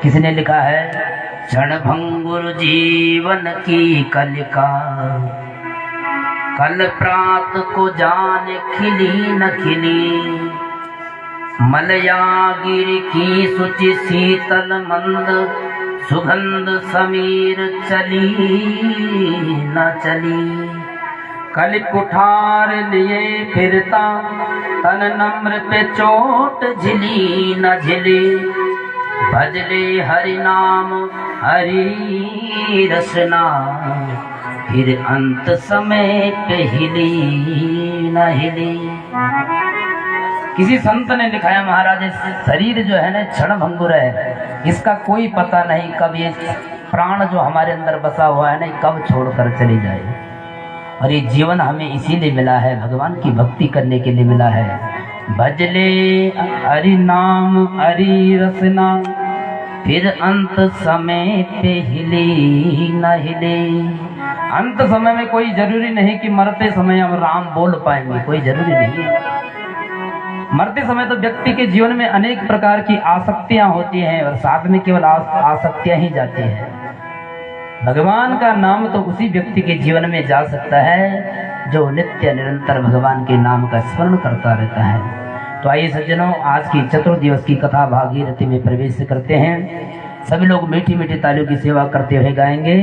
किसने लिखा है? क्षणभंगुर जीवन की कलिका, कल प्रात को जान खिली न खिली। मलयागिरि की शुचि शीतल मंद सुगंध समीर चली न चली। कल कुठार लिए फिरता तन नम्र पे चोट झिली न झिली। भजले हरि नाम हरि रसना, फिर अंत समय पे हिली न हिली। किसी संत ने लिखाया महाराज, शरीर जो है ना क्षण भंगुर है, इसका कोई पता नहीं कब ये प्राण जो हमारे अंदर बसा हुआ है ना कब छोड़कर चली जाए। और ये जीवन हमें इसीलिए मिला है, भगवान की भक्ति करने के लिए मिला है। भजले हरि नाम हरि रसना, फिर अंत समय पे हिली न हिली। अंत समय में कोई जरूरी नहीं कि मरते समय हम राम बोल पाएंगे, कोई जरूरी नहीं है। मरते समय तो व्यक्ति के जीवन में अनेक प्रकार की आसक्तियां होती हैं और साथ में केवल आसक्तियां ही जाती हैं। भगवान का नाम तो उसी व्यक्ति के जीवन में जा सकता है जो नित्य निरंतर भगवान के नाम का स्मरण करता रहता है। तो आइए सज्जनों, आज की चतुर्दिवस की कथा भागीरथी में प्रवेश करते हैं। सभी लोग मीठी मीठी तालियों की सेवा करते हुए गाएंगे।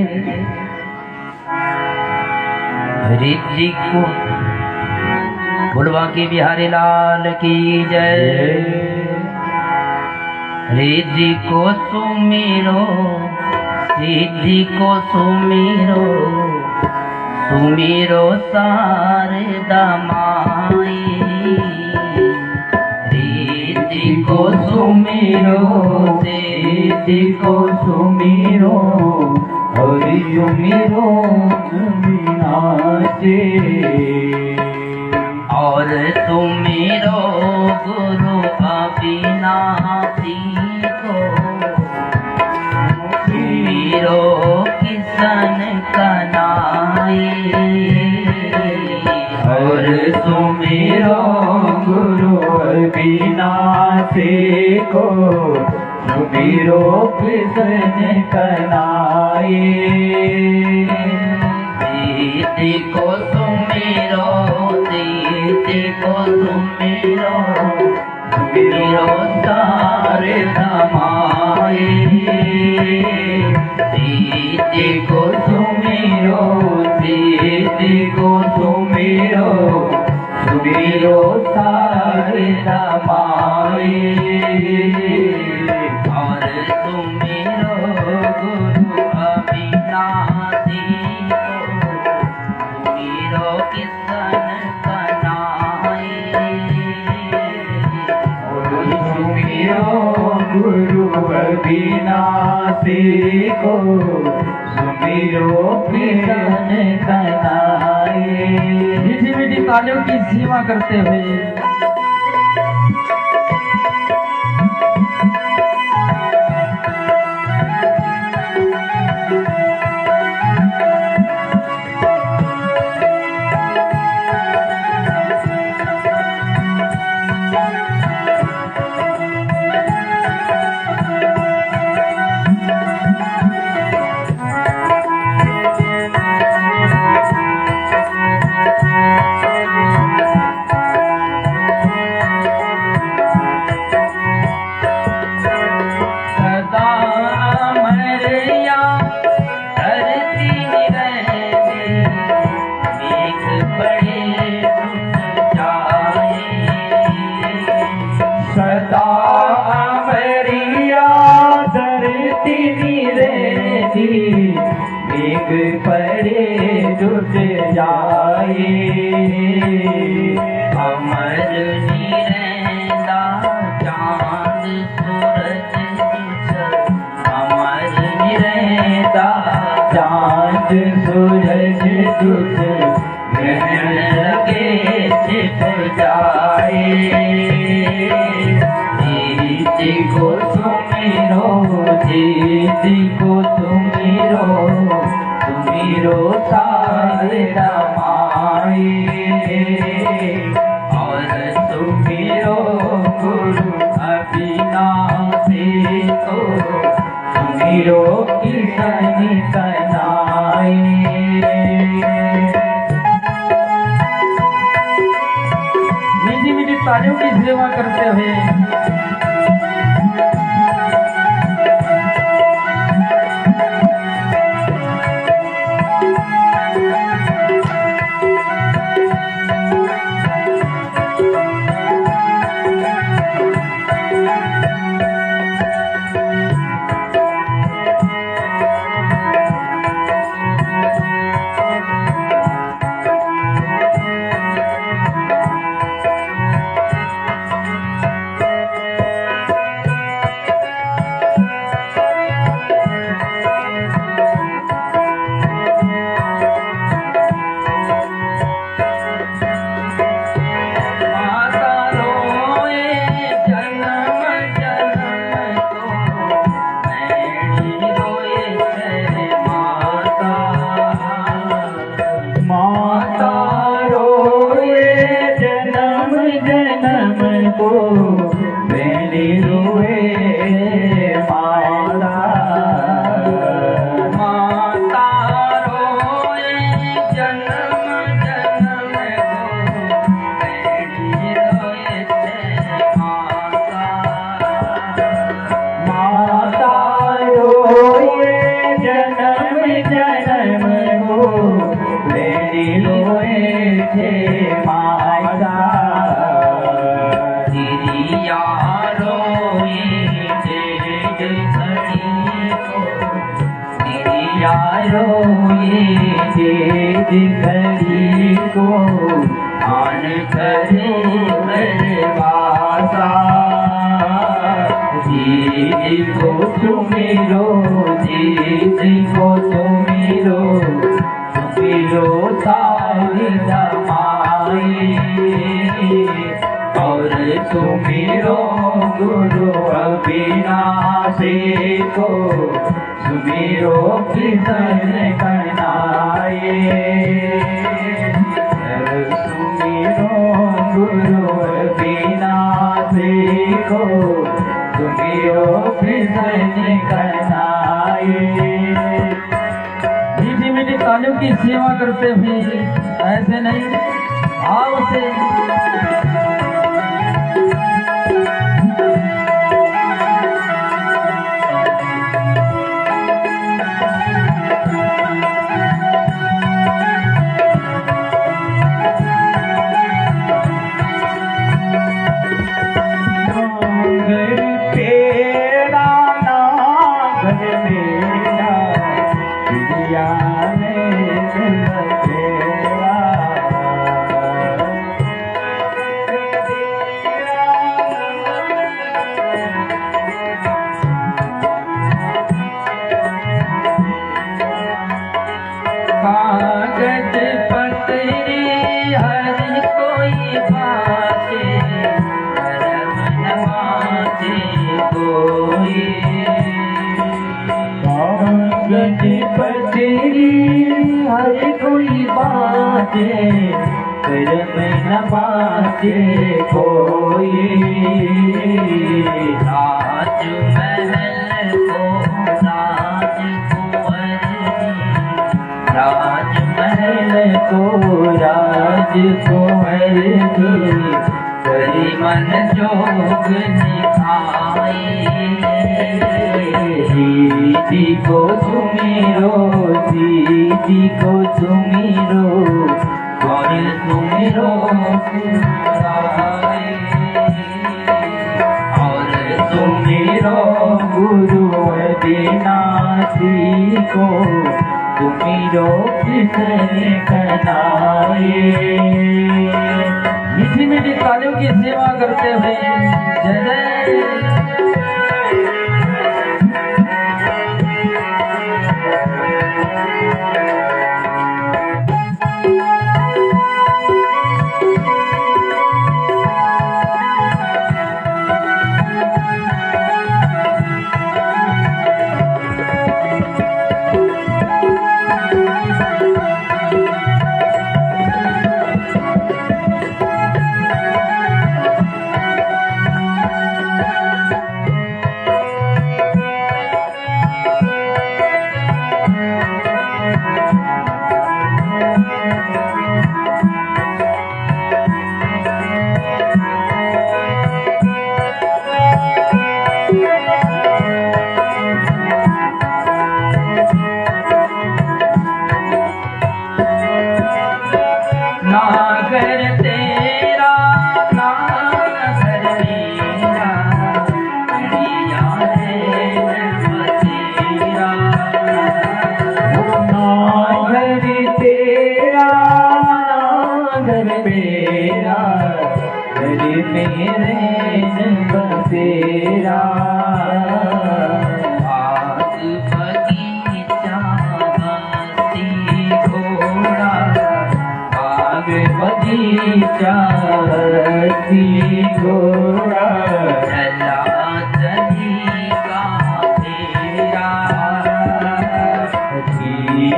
रिद्धि को फुलवा की बिहारी लाल की जय। रिद्धि को सुमिरो, रिद्धि को सुमिरो, सुमिरो शारदा माई। रिद्धि को सुमिरो, रिद्धि को सुमिरो, हरि सुमिरो अविनाशी। और सुमिरो गुरु अविनाशी को, सुमिरो किसन कनाई। और सुमिरो गुरु अविनाशी को, सुमिरो किसन कनाई। दीदी को सुमिरो, दीदी को सुमिरो, सुमिरो शारदा माई। दीदी को सुमिरो, दीदी को सुमिरो, सुमिरो शारदा माई। और सुमिरो गुरु अविनाशी को, सुमिरो किसन कनाई। सुमिरो गुरु अविनाशी को, सुमिरो किसन कनाई। मीठी मीठी तालियों की सेवा करते हुए पड़े जुट जाए। अमर निरंदा चांद सूरज तुझ, अमर निरंदा चांद सूरज तुझ, ग्रहण लगे छिप जाए। दीदी को सुमिरो, दीदी को सुमिरो, सुमिरो शारदा माई। और सुमिरो गुरु अविनाशी को, सुमिरो किसन कनाए। मीठी मीठी तालियों की सेवा करते हुए घड़ी को आन करे बरवासा। जी को सुमिरो, जी को सुमिरो, सुमिरो सारी जमाई। और सुमिरो गुरु अविनाशी को, सुमिरो किसन कनाए। सुमिरो गुरु अविनाशी को, सुमिरो किसन कनाए। मीठी मीठी तालियों की सेवा करते हुए ऐसे नहीं भाव से हर कोई बातें कर्म न बाते कोई। राजमहल को राजमहल को राजकुंवर करी मन जोग निभाए। जी को सुमिरो, जी को सुमिरो, और सुमिरो और सुमिरो गुरु अविनाशी को, सुमिरो किसन कनाए। मीठी मीठी तालियों की सेवा करते हुए जय जय। चाहती गोरा चला चली का फेरा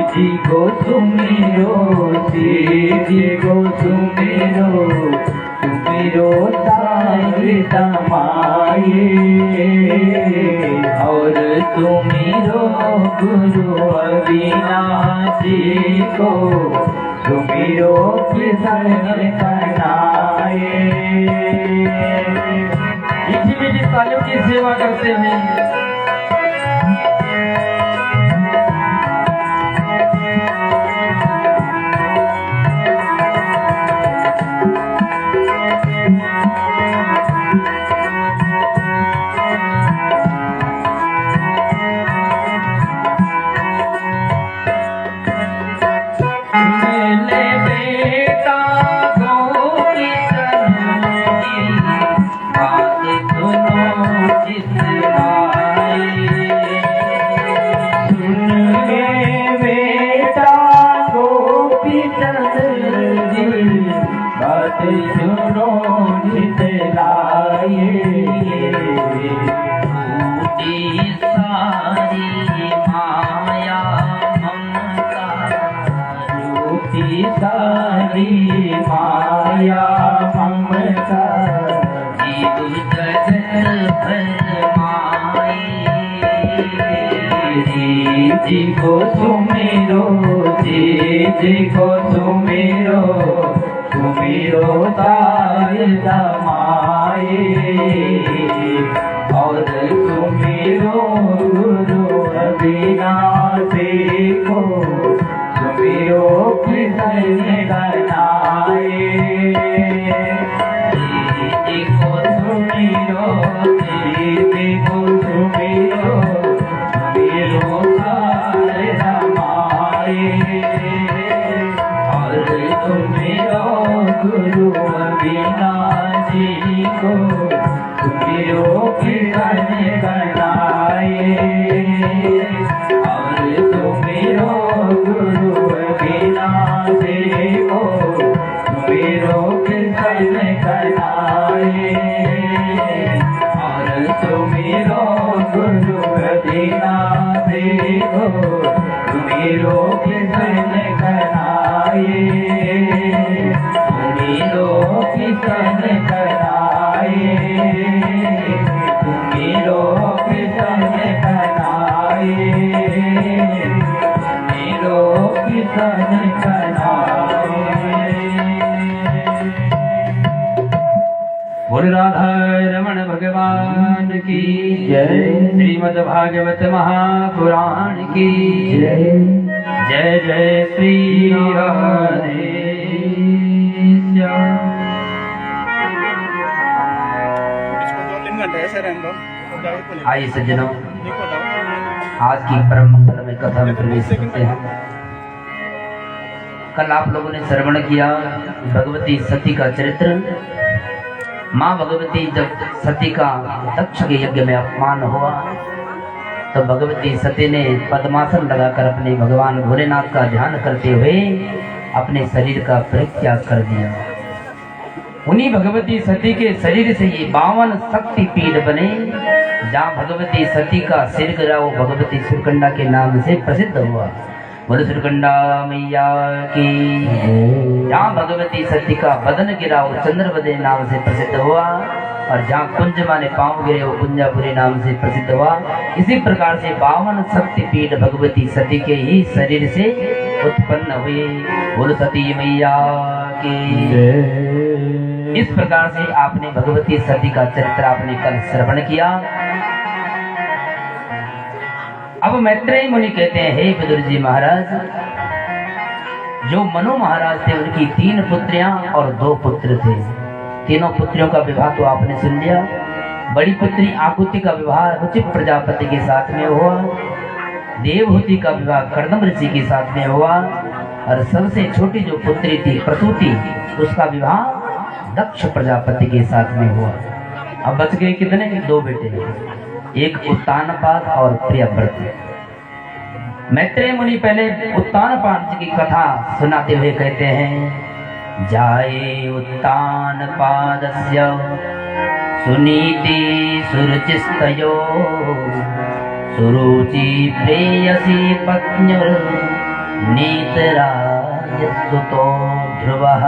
जी को सुमिरो जी को सुमिरो सारी तमाए और सुमिरो गुरु अविनाशी को सुमिरो किसन कनाए। मीठी मीठी तालियों की सेवा करते हैं। सुनो नितलाए सारी माया ममता रूपी सारी माया ममता जीव जगत फरमाए जी को सुमिरो जी को सुमिरो सुमिरो तारे समाए और सुमिरो गुरु अविनाशी को सुमिरो किसन कनाए। जी को सुमिरो जी को सुमिरो सुमिरो तारे समाए और सुमिरो गुरु अविनाशी को सुमिरो किसन कनाए और सुमिरो गुरु अविनाशी को सुमिरो किसन कनाए और सुमिरो गुरु अविनाशी को सुमिरो किसन कनाए सुमिरो किसन कनाए सुमिरो किसन कनाए सुमिरो किसन कनाए। बोल राधा रमण भगवान की जय। श्रीमद् भागवत महापुराण की जय जय जय श्री राधे श्याम। आइए सज्जनों, आज की परम मंगलमय कथा में प्रवेश करते हैं। कल आप लोगों ने श्रवण किया भगवती सती का चरित्र। माँ भगवती जब सती का दक्ष के यज्ञ में अपमान हुआ तो भगवती सती ने पद्मासन लगाकर अपने भगवान भोलेनाथ का ध्यान करते हुए अपने शरीर का परित्याग कर दिया। उन्हीं भगवती सती के शरीर से ये 52 शक्ति पीठ बने। जहाँ भगवती सती का सिर गिरा वो भगवती सुरकंडा के नाम से प्रसिद्ध हुआ। बोलो सुरकंडा मैया की। जहाँ भगवती सती का बदन गिरा वो चंद्रवदे नाम से प्रसिद्ध हुआ। और जहाँ कुंज माने पांव गिरे वो कुंजापुरी नाम से प्रसिद्ध हुआ। इसी प्रकार से 52 शक्ति पीठ भगवती सती के ही शरीर से उत्पन्न हुए। बोलो सती मैया की। इस प्रकार से आपने भगवती सती का चरित्र आपने कल श्रवण किया। अब मैत्रेय मुनि कहते हैं, हे विदुर जी महाराज, जो मनु महाराज थे उनकी 3 पुत्रियां और 2 पुत्र थे। तीनों पुत्रियों का विवाह तो आपने सुन लिया। बड़ी पुत्री आकुति का विवाह रुचिक प्रजापति के साथ में हुआ। देवहूति का विवाह कर्दम ऋषि के साथ में हुआ। और सबसे छोटी जो पुत्री थी प्रसूति, उसका विवाह दक्ष प्रजापति के साथ में हुआ। अब बच गए कितने? 2 बेटे, एक उत्तानपाद और प्रियव्रत। मैत्रेय मुनि पहले उत्तानपाद जी की कथा सुनाते हुए कहते हैं, जाये उत्तान पादस्य सुनीति सुरुचिस्तयो सुरुचि प्रेयसी पत्न्युर नेतराजस्तुतो ध्रुवः।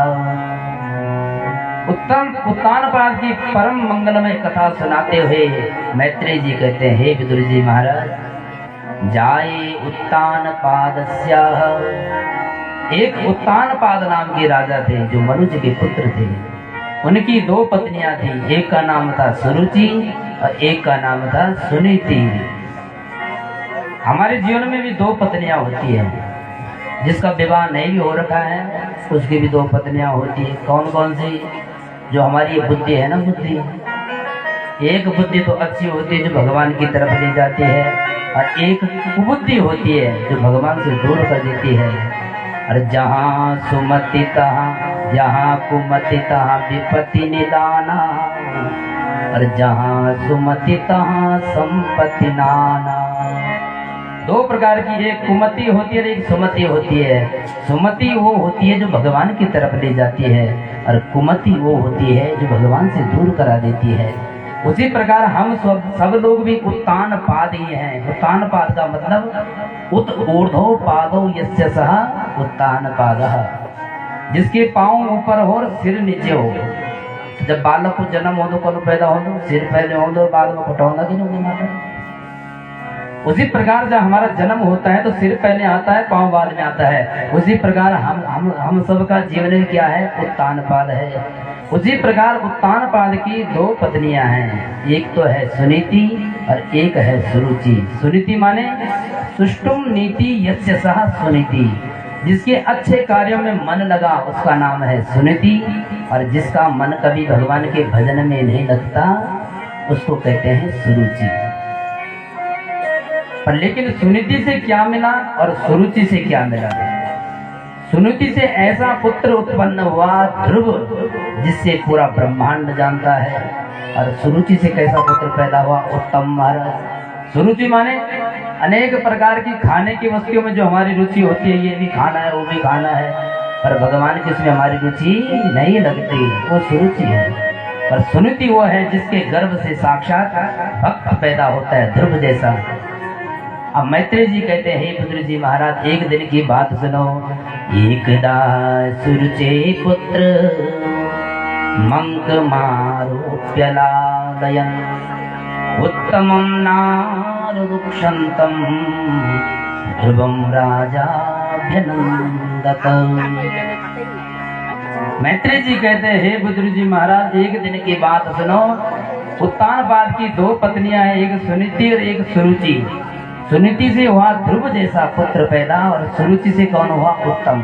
उत्तानपाद की परम मंगलमय कथा सुनाते हुए मैत्रेय जी कहते हैं, हे विदुर जी महाराज, जाये उत्तानपादस्य, एक उत्तानपाद नाम के राजा थे जो मनुज के पुत्र थे। उनकी दो पत्नियां थी, एक का नाम था सुरुचि और एक का नाम था सुनीति। हमारे जीवन में भी दो पत्नियां होती है, जिसका विवाह नहीं भी हो रखा है उसकी भी दो पत्नियां होती है। कौन कौन सी? जो हमारी ये बुद्धि है ना, बुद्धि, एक बुद्धि तो अच्छी होती है जो भगवान की तरफ ले जाती है, और एक कुबुद्धि होती है जो भगवान से दूर कर देती है। और जहाँ सुमति तहाँ, जहाँ कुमति तहाँ विपत्ति निदाना, और जहाँ सुमति तहाँ संपत्ति नाना। दो प्रकार की, एक कुमति होती है और एक सुमति होती है। सुमति वो होती है जो भगवान की तरफ ले जाती है, और कुमति वो होती है जो भगवान से दूर करा देती है। उसी प्रकार हम सब लोग भी उत्तान पाद ही हैं। उत्तान पाद का मतलब उत ऊर्ध्व पादो यस्य सह उत्तान पादः, जिसके पांव ऊपर हो और सिर नीचे हो। जब बालक को जन्म हो तो कौन पैदा हो तो सिर पहले हो तो बाल में कटौना कि नहीं माता। उसी प्रकार जब हमारा जन्म होता है तो सिर पहले आता है, पांव बाद में आता है। उसी प्रकार हम सबका जीवन में क्या है? उत्तान पाद है। उसी प्रकार उत्तान पाद की दो पत्नियां हैं, एक तो है सुनीति और एक है सुरुचि। सुनीति माने सुष्टुम नीति यस्य सह सुनीति, जिसके अच्छे कार्यों में मन लगा उसका नाम है सुनीति, और जिसका मन कभी भगवान के भजन में नहीं लगता उसको कहते हैं सुरुचि। पर लेकिन सुनीति से क्या मिला और सुरुचि से क्या मिला? सुनीति से ऐसा पुत्र उत्पन्न हुआ ध्रुव, जिससे पूरा ब्रह्मांड जानता है। और सुरुचि से कैसा पुत्र पैदा हुआ? उत्तम महाराज। सुरुचि माने अनेक प्रकार की खाने की वस्तुओं में जो हमारी रुचि होती है, ये भी खाना है वो भी खाना है, पर भगवान की इसमें हमारी रुचि नहीं लगती, वो सुरुचि है। और सुनीति वो है जिसके गर्भ से साक्षात भक्त पैदा होता है, ध्रुव जैसा। अब मैत्रेय जी कहते हैं, हे पुत्र जी महाराज, एक दिन की बात सुनो। एकदा सुरुचे पुत्र मंक मारोप्यलालयन् उत्तमं नाररुक्षन्तं ध्रुवं राजाभ्यनन्दत। मैत्रेय जी कहते हैं, हे पुत्र जी महाराज, एक दिन की बात सुनो। उत्तानपाद की दो पत्नियां हैं, एक सुनीति और एक सुरुचि। सुनीति से हुआ ध्रुव जैसा पुत्र पैदा, और सुरुचि से कौन हुआ? उत्तम।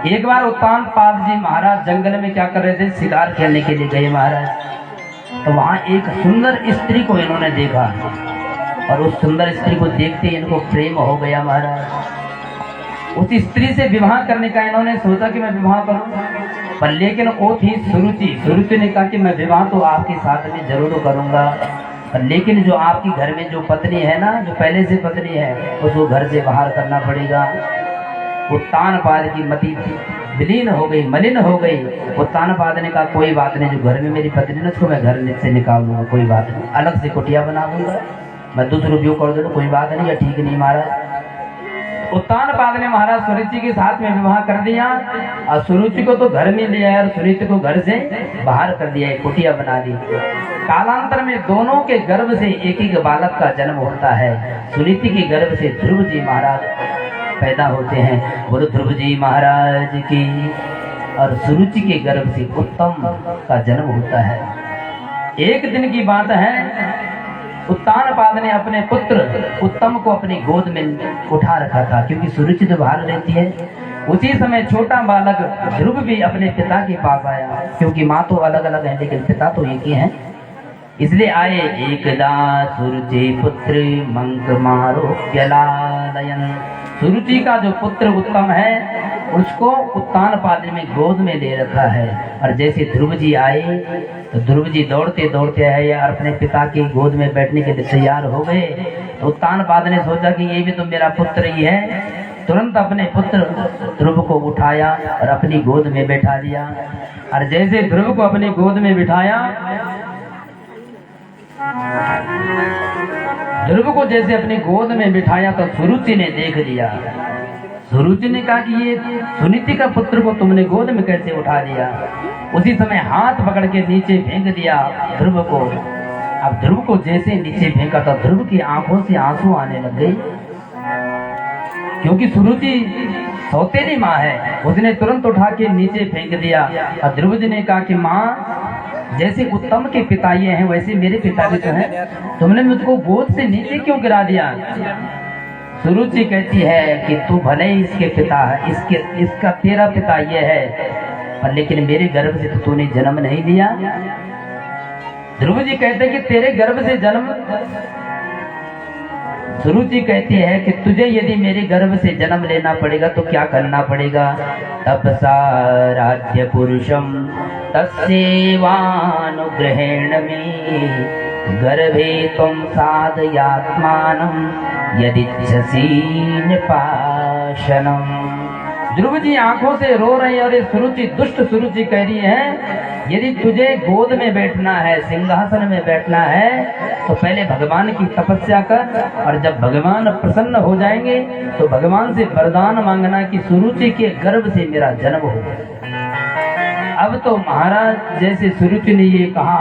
एक बार उत्तानपाद जी महाराज जंगल में क्या कर रहे थे? शिकार खेलने के लिए गए महाराज। तो वहां एक सुंदर स्त्री को इन्होंने देखा, और उस सुंदर स्त्री को देखते ही इनको प्रेम हो गया महाराज। उस स्त्री से विवाह करने का इन्होंने सोचा कि मैं विवाह करूं, पर लेकिन वो थी सुरुचि। सुरुचि ने कहा कि मैं विवाह तो आपके साथ में जरूर करूंगा, लेकिन जो आपकी घर में जो पत्नी है ना, जो पहले से पत्नी है, उसको घर से बाहर करना पड़ेगा। उत्तानपाद की मति विलीन हो गई, मलिन हो गई। उत्तानपाद ने कहा कोई बात नहीं, जो घर में मेरी पत्नी है उसको मैं घर से निकाल दूंगा, कोई बात नहीं, अलग से कुटिया बना दूंगा, मैं दूसरों व्यू कर दूंगा, कोई बात नहीं, या ठीक नहीं महाराज। उत्तानपाद ने महाराज सुरुचि के साथ में विवाह कर दिया, और सुरुचि को तो घर में ले आया और सुनीति को घर से बाहर कर दिया, एक कुटिया बना दी। कालांतर में दोनों के गर्भ से एक एक बालक का जन्म होता है। सुनीति के गर्भ से ध्रुव जी महाराज पैदा होते हैं, बोलो ध्रुव जी महाराज की। और सुरुचि के गर्भ से उत्तम का जन्म होता है। एक दिन की बात है, उत्तानपाद ने अपने पुत्र उत्तम को अपनी गोद में उठा रखा था, क्योंकि सुरुचि तो बाहर रहती है। उसी समय छोटा बालक ध्रुव भी अपने पिता के पास आया, क्योंकि माँ तो अलग अलग है लेकिन पिता तो एक ही है, इसलिए आए। एकदा सुरुचि पुत्र मंक मारोप्यलालयन्। सुरुचि का जो पुत्र उत्तम है उसको उत्तानपाद ने गोद में ले रखा है। और जैसे ध्रुव जी आए तो ध्रुव जी दौड़ते दौड़ते आए और अपने पिता की गोद में बैठने के लिए तैयार हो गए। तो उत्तानपाद ने सोचा कि ये भी तो मेरा पुत्र ही है, तुरंत अपने पुत्र ध्रुव को उठाया और अपनी गोद में बैठा दिया। और जैसे ध्रुव को अपनी गोद में बिठाया, ध्रुव को जैसे अपनी गोद में बिठाया तो सुरुचि ने देख लिया। सुरुचि ने कहा कि ये सुनीति का पुत्र को तुमने गोद में कैसे उठा दिया। उसी समय हाथ पकड़ के नीचे फेंक दिया ध्रुव को। अब ध्रुव को जैसे नीचे फेंका तो ध्रुव की आंखों से आंसू आने लग गए, क्योंकि सुरुचि सौतेली माँ है। उसने तुरंत उठा के नीचे फेंक दिया। और ध्रुव जी ने कहा कि माँ, जैसे उत्तम के पिता ये हैं वैसे मेरे पिता भी तो हैं, तुमने मुझको गोद से नीचे क्यों गिरा दिया। सुरुचि कहती है कि तू भले ही इसके पिता है, इसका तेरा पिता ये है, पर लेकिन मेरे गर्भ से तो तूने जन्म नहीं लिया। ध्रुव जी कहते हैं कि तेरे गर्भ से जन्म, सुरुचि कहती है कि तुझे यदि मेरे गर्भ से जन्म लेना पड़ेगा तो क्या करना पड़ेगा। तपसा राज्य पुरुषम तस्सेवानुग्रहेण में गर्भे तुम साधयात्मानं यदिच्छसि निपाशनम। ध्रुव जी आंखों से रो रहे हैं और ये सुरुचि, दुष्ट सुरुचि कह रही है, यदि तुझे गोद में बैठना है, सिंहासन में बैठना है, तो पहले भगवान की तपस्या कर, और जब भगवान प्रसन्न हो जाएंगे तो भगवान से वरदान मांगना कि सुरुचि के गर्भ से मेरा जन्म हो। अब तो महाराज जैसे सुरुचि ने ये कहा,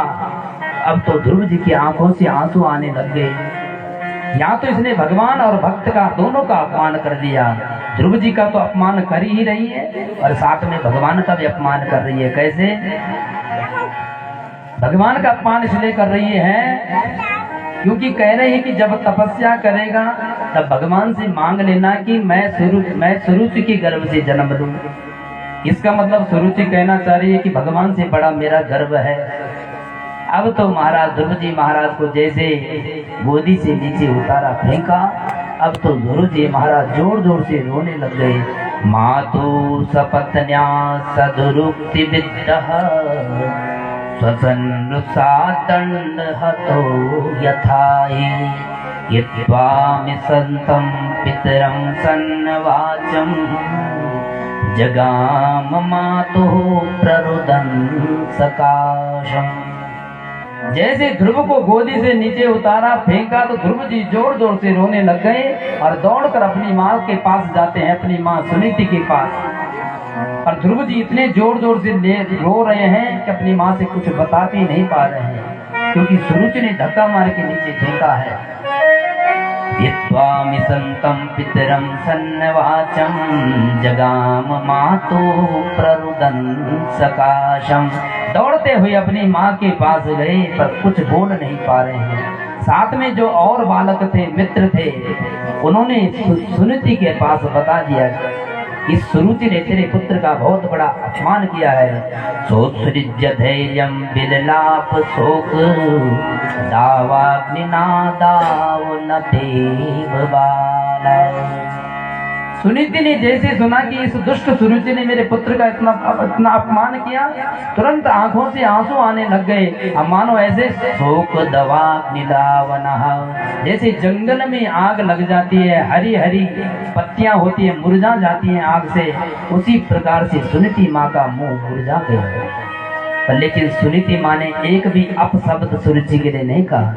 अब तो ध्रुव जी की आंखों से आंसू आने लग गए। यहाँ तो इसने भगवान और भक्त का दोनों का अपमान कर दिया। ध्रुव जी का तो अपमान कर ही रही है और साथ में भगवान का भी अपमान कर रही है। कैसे? भगवान का अपमान इसलिए कर रही है क्योंकि कह रहे हैं कि जब तपस्या करेगा तब भगवान से मांग लेना कि मैं सुरुचि की गर्भ से जन्म लूं। इसका मतलब सुरुचि कहना चाह रही है कि भगवान से बड़ा मेरा गर्व है। अब तो महाराज ध्रुव जी महाराज को जैसे गोदी से नीचे उतारा फेंका, अब तो ध्रुव जी महाराज जोर जोर से रोने लग गए। मातु सपत्न्या सदुरुक्ति विद्दः स्वसन्नुसा दंड हतो यथाहि यत्वामि संतं पितरं सन्नवाचं जगाम मातुः प्ररुदन् सकाशम्। जैसे ध्रुव को गोदी से नीचे उतारा फेंका तो ध्रुव जी जोर जोर से रोने लग गए और दौड़कर अपनी माँ के पास जाते हैं, अपनी माँ सुनीति के पास। और ध्रुव जी इतने जोर जोर से रो रहे हैं कि अपनी माँ से कुछ बता भी नहीं पा रहे हैं, क्योंकि सुरुचि ने धक्का मार के नीचे फेंका है। यत्वामि संतं पितरं सन्नवाचं जगाम मातु प्ररुदन् सकाशम्। दौड़ते हुए अपनी माँ के पास गए पर कुछ बोल नहीं पा रहे हैं। साथ में जो और बालक थे, मित्र थे, उन्होंने सुनीति के पास बता दिया इस सुरुचि ने तेरे पुत्र का बहुत बड़ा अपमान किया है। सोत्सृज्य धैर्यं विललाप शोक दावाग्निनादाव न देव बाला। सुनीति ने जैसे सुना कि इस दुष्ट सुरुचि ने मेरे पुत्र का इतना अपमान किया, तुरंत आंखों से आंसू आने लग गए। अब मानो ऐसे शोक दवाग्निदावनः, जैसे जंगल में आग लग जाती है, हरी हरी पत्तियां होती है, मुरझा जाती हैं आग से, उसी प्रकार से सुनीति माँ का मुंह मुरझा गया। पर लेकिन सुनीति माँ ने एक भी अपशब्द सुरुचि के लिए नहीं कहा।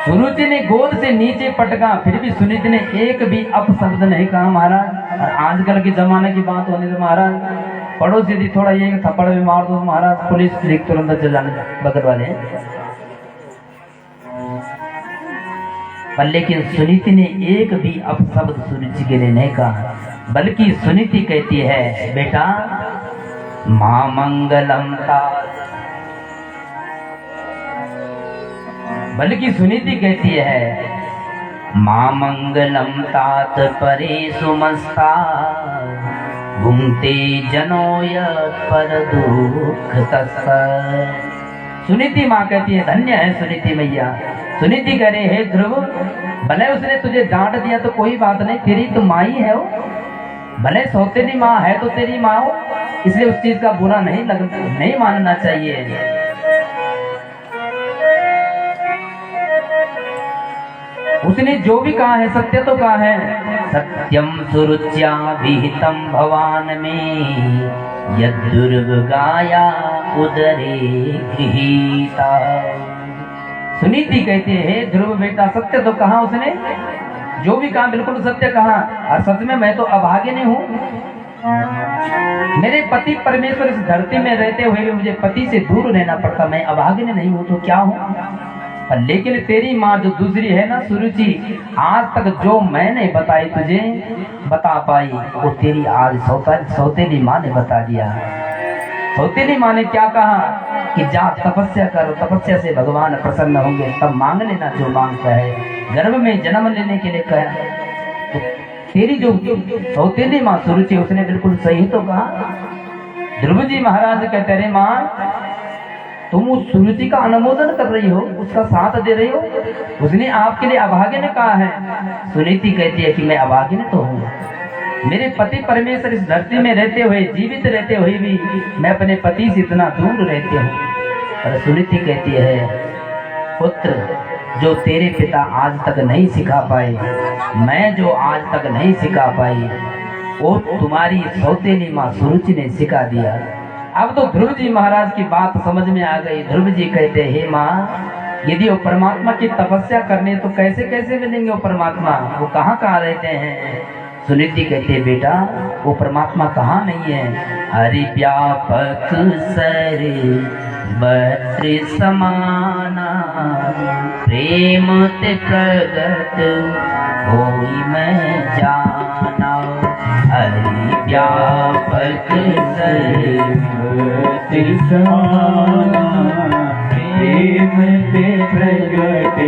सुरुचि ने गोद से नीचे पटका, फिर भी सुनीति ने एक भी अपशब्द नहीं कहा महाराज। और आजकल के जमाने की बात होने से महाराज पड़ोसी यदि थोड़ा ये थप्पड़ भी मार दो महाराज पुलिस लिख तुरंत चल जाने बगल वाले। पर लेकिन सुनीति ने एक भी अपशब्द सुरुचि के लिए नहीं कहा, बल्कि सुनीति कहती है बेटा मां मंगलम ता, बल्कि सुनीति कहती है मां मंगलम तात परे सुमस्ता घूमते जनो यत् पर दुख तस्स। सुनीति माँ कहती है धन्य है सुनीति मैया। सुनीति कह रहे हे ध्रुव, भले उसने तुझे डांट दिया तो कोई बात नहीं, तेरी तो माँ ही है वो, भले सौतेली माँ है तो तेरी माँ हो, इसलिए उस चीज का बुरा नहीं मानना चाहिए। उसने जो भी कहा है सत्य तो कहा है। सत्यम सुरुच्या विहितम भवान में यद्दुर्गाया उदरे गृहीता। सुनीति कहते हैं ध्रुव बेटा सत्य तो कहा उसने, जो भी कहा बिल्कुल सत्य कहा। और सच में मैं तो अभागिनी हूँ। मेरे पति परमेश्वर इस धरती में रहते हुए भी मुझे पति से दूर रहना पड़ता। मैं अभागिनी नहीं हूँ तो क्या हूँ। पर लेकिन तेरी माँ जो दूसरी है ना सुरुचि, आज तक जो मैंने बताई तुझे बता पाई वो तेरी आज सौतेली माँ ने बता दिया। सौतेली माँ ने क्या कहा कि जा तपस्या करो, तपस्या से भगवान प्रसन्न होंगे, तब मांग लेना जो मांगता है। गर्भ में जन्म लेने के लिए कहा तो तेरी जो सौतेली माँ सुरुचि उसने बिल्कुल सही तो कहा। ध्रुव जी महाराज कहते रे माँ तुम उस सुरुचि का अनुमोदन कर रही हो, उसका साथ दे रही हो। उसने आपके लिए अभागिन कहा है। सुनीति कहती है कि मैं अभागिन तो हूँ। मेरे पति परमेश्वर इस धरती में रहते हुए, जीवित रहते हुए भी मैं अपने पति से इतना दूर रहती हूँ। और सुनीति कहती है पुत्र जो तेरे पिता आज तक नहीं सिखा पाए, मैं जो आज तक नहीं सिखा पाई, वो तुम्हारी सौतेली माँ सुरुचि ने सिखा दिया। अब तो ध्रुव जी महाराज की बात समझ में आ गई। ध्रुव जी कहते हे माँ यदि वो परमात्मा की तपस्या करने तो कैसे कैसे मिलेंगे वो परमात्मा, वो कहाँ कहाँ रहते हैं। सुनीति कहते बेटा वो परमात्मा कहाँ नहीं है। हरि व्यापक सरे बद्रि समाना प्रेम ते प्रगट होई मैं जाना। हरि व्यापक सरे बद्रि समाना प्रेम ते प्रगट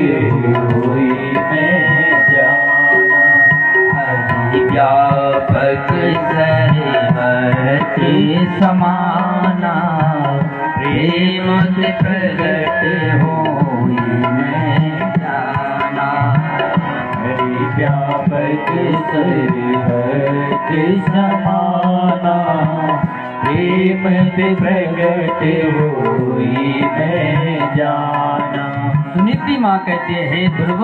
होई मैं जाना। हरि व्यापक सर्वत्र समाना प्रेम से प्रगट होई मैं जाना। हरि व्यापक सर्वत्र समाना प्रेम से प्रगट होई मैं जाना। सुनीति माँ कहते हैं ध्रुव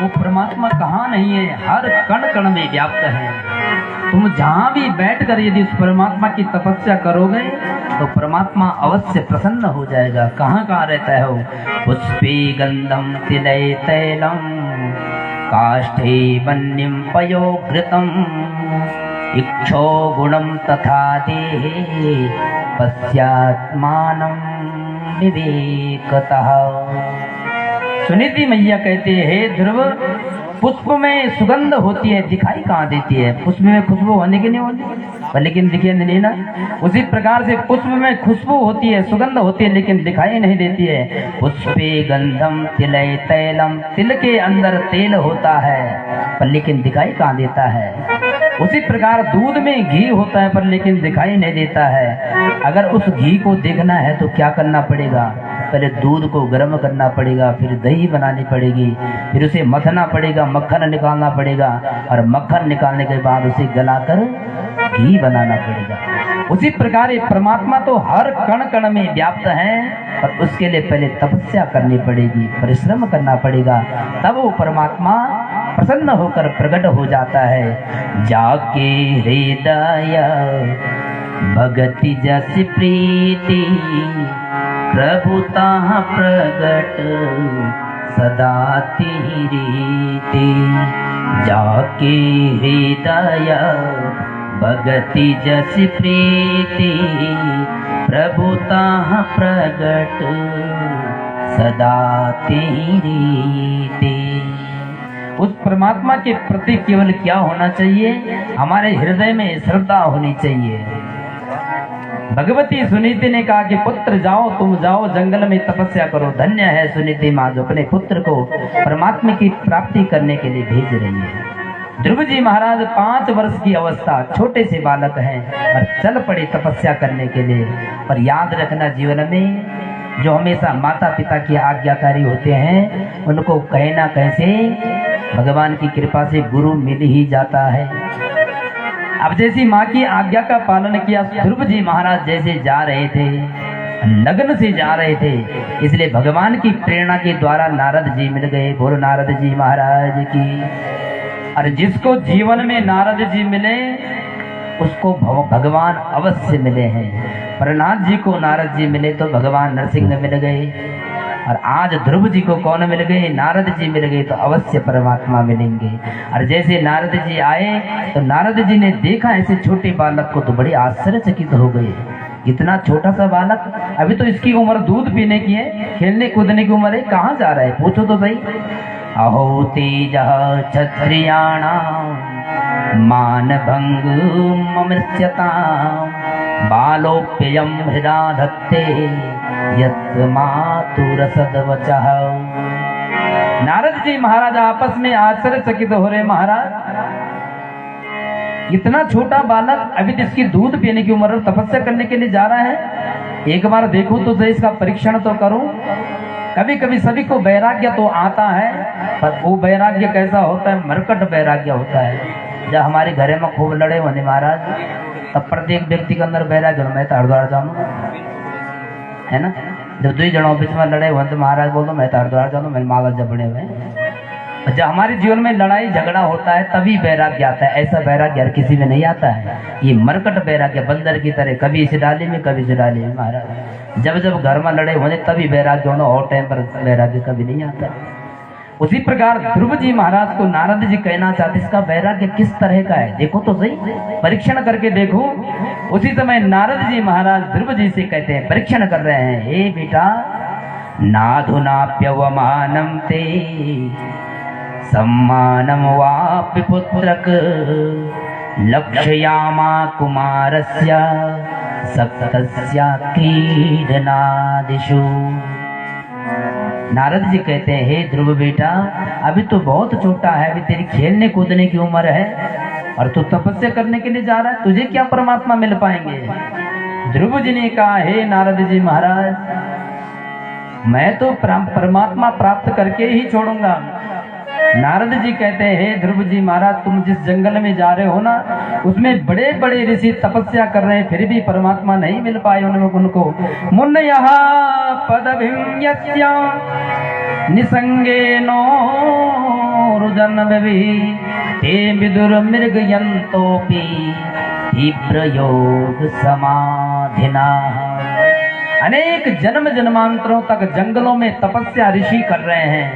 वो परमात्मा कहाँ नहीं है, हर कण कण में व्याप्त है। तुम जहाँ भी बैठकर यदि उस परमात्मा की तपस्या करोगे तो परमात्मा अवश्य प्रसन्न हो जाएगा। कहाँ कहाँ रहता है वो। पुष्पे गंधम तिलय तैलम काष्ठे वन्यम पयोघृतम इक्षो गुणम तथा देहे पश्यात्मानं विवेकतः। सुनीति मैया कहते हैं ध्रुव पुष्प में सुगंध होती है, दिखाई कहाँ देती है। पुष्प में खुशबू होने की नहीं होती, लेकिन दिखे नहीं ना। उसी प्रकार से पुष्प में खुशबू होती है, सुगंध होती है, लेकिन दिखाई नहीं देती है। पुष्पे गंधम तिलय तैलम, तिल के अंदर तेल होता है पर लेकिन दिखाई कहाँ देता है। उसी प्रकार दूध में घी होता है पर लेकिन दिखाई नहीं देता है। अगर उस घी को देखना है तो क्या करना पड़ेगा, पहले दूध को गर्म करना पड़ेगा, फिर दही बनानी पड़ेगी, फिर उसे मथना पड़ेगा, मक्खन निकालना पड़ेगा, और मक्खन निकालने के बाद उसे गलाकर घी बनाना पड़ेगा। उसी प्रकार ये परमात्मा तो हर कण कण में व्याप्त है, पर उसके लिए पहले तपस्या करनी पड़ेगी, परिश्रम करना पड़ेगा, तब वो परमात्मा प्रसन्न होकर प्रकट हो जाता है। जाके हृदय भगति जस प्रीति प्रभुता प्रगट सदा रीति। जाके हृदय भगति जस प्रीति प्रभुता प्रगट सदा रीति। उस परमात्मा के प्रति केवल क्या होना चाहिए, हमारे हृदय में श्रद्धा होनी चाहिए। भगवती सुनीति ने कहा कि पुत्र जाओ, तुम जाओ जंगल में तपस्या करो। धन्य है सुनीति माँ जो अपने पुत्र को परमात्मा की प्राप्ति करने के लिए भेज रही है। ध्रुव जी महाराज 5 वर्ष की अवस्था, छोटे से बालक हैं और चल पड़े तपस्या करने के लिए। पर याद रखना जीवन में जो हमेशा माता पिता की आज्ञाकारी होते हैं उनको कहीं ना कैसे भगवान की कृपा से गुरु मिल ही जाता है। अब जैसी माँ की आज्ञा का पालन किया ध्रुव जी महाराज जैसे जा रहे थे लगन से जा रहे थे, इसलिए भगवान की प्रेरणा के द्वारा नारद जी मिल गए। बोलो नारद जी महाराज की। और जिसको जीवन में नारद जी मिले उसको भगवान अवश्य मिले हैं। प्रहलाद जी को नारद जी मिले तो भगवान नरसिंह मिल गए, और आज ध्रुव जी को कौन मिल गए? नारद जी मिल गए, तो अवश्य परमात्मा मिलेंगे। और जैसे नारद जी आए तो नारद जी ने देखा ऐसे छोटे बालक को तो बड़ी आश्चर्यचकित हो गए। इतना छोटा सा बालक, अभी तो इसकी उम्र दूध पीने की है, खेलने कूदने की उम्र है, कहाँ जा रहा है? पूछो तो सही। अहो तेज क्षत्रियाणा मान भंग ममृत्यता बालोप्ययम हृदा धत्ते यत् मातुरसद्वचः। नारद जी महाराज आपस में आश्चर्यचकित हो रहे। महाराज, इतना छोटा बालक, अभी तो इसकी दूध पीने की उम्र, तपस्या करने के लिए जा रहा है। एक बार देखो तो सही, इसका परीक्षण तो करूं। कभी कभी सभी को वैराग्य तो आता है, पर वो वैराग्य कैसा होता है? मरकट वैराग्य होता है। जब हमारे घरे में खूब लड़े होने महाराज, तब प्रत्येक व्यक्ति के अंदर वैराग्य, मैं तो हरिद्वार जाऊँ, है ना। जब 2 जनों बीच में लड़े हुए तो महाराज बोल दो मैं तो हरिद्वार जाऊँ, मेरे माला जबड़े हुए। जब हमारे जीवन में लड़ाई झगड़ा होता है तभी वैराग्य आता है। ऐसा वैराग्य हर किसी में नहीं आता है। ये मरकट वैराग्य, बंदर की तरह, कभी इस डाली में कभी इस डाली में। महाराज जब जब घर में लड़े होने तभी वैराग्य होना, और टाइम पर वैराग्य कभी नहीं आता। उसी प्रकार ध्रुव जी महाराज को नारद जी कहना चाहते, इसका वैराग्य किस तरह का है? देखो तो सही, परीक्षण करके देखो। उसी समय नारद जी महाराज ध्रुव जी से कहते हैं, परीक्षण कर रहे हैं, हे बेटा, नाधुनाप्यवमानं ते सम्मानं वापि पुत्रक लक्ष्यामा कुमारस्य सप्तस्या क्रीडनादिषु। नारद जी कहते हैं, हे ध्रुव बेटा, अभी तो बहुत छोटा है, अभी तेरी खेलने कूदने की उम्र है, और तू तपस्या करने के लिए जा रहा है, तुझे क्या परमात्मा मिल पाएंगे? ध्रुव जी ने कहा, हे नारद जी महाराज, मैं तो परमात्मा प्राप्त करके ही छोड़ूंगा। नारद जी कहते हैं, हे ध्रुव जी महाराज, तुम जिस जंगल में जा रहे हो ना, उसमें बड़े बड़े ऋषि तपस्या कर रहे हैं, फिर भी परमात्मा नहीं मिल पाए उनको। मुनयः पदभिन्यस्य निसंगेनो रुदन्नभि ते विदुर्मृगयन्तोऽपि तीव्रयोग समाधिना। अनेक जन्म जन्मांतरों तक जंगलों में तपस्या ऋषि कर रहे हैं,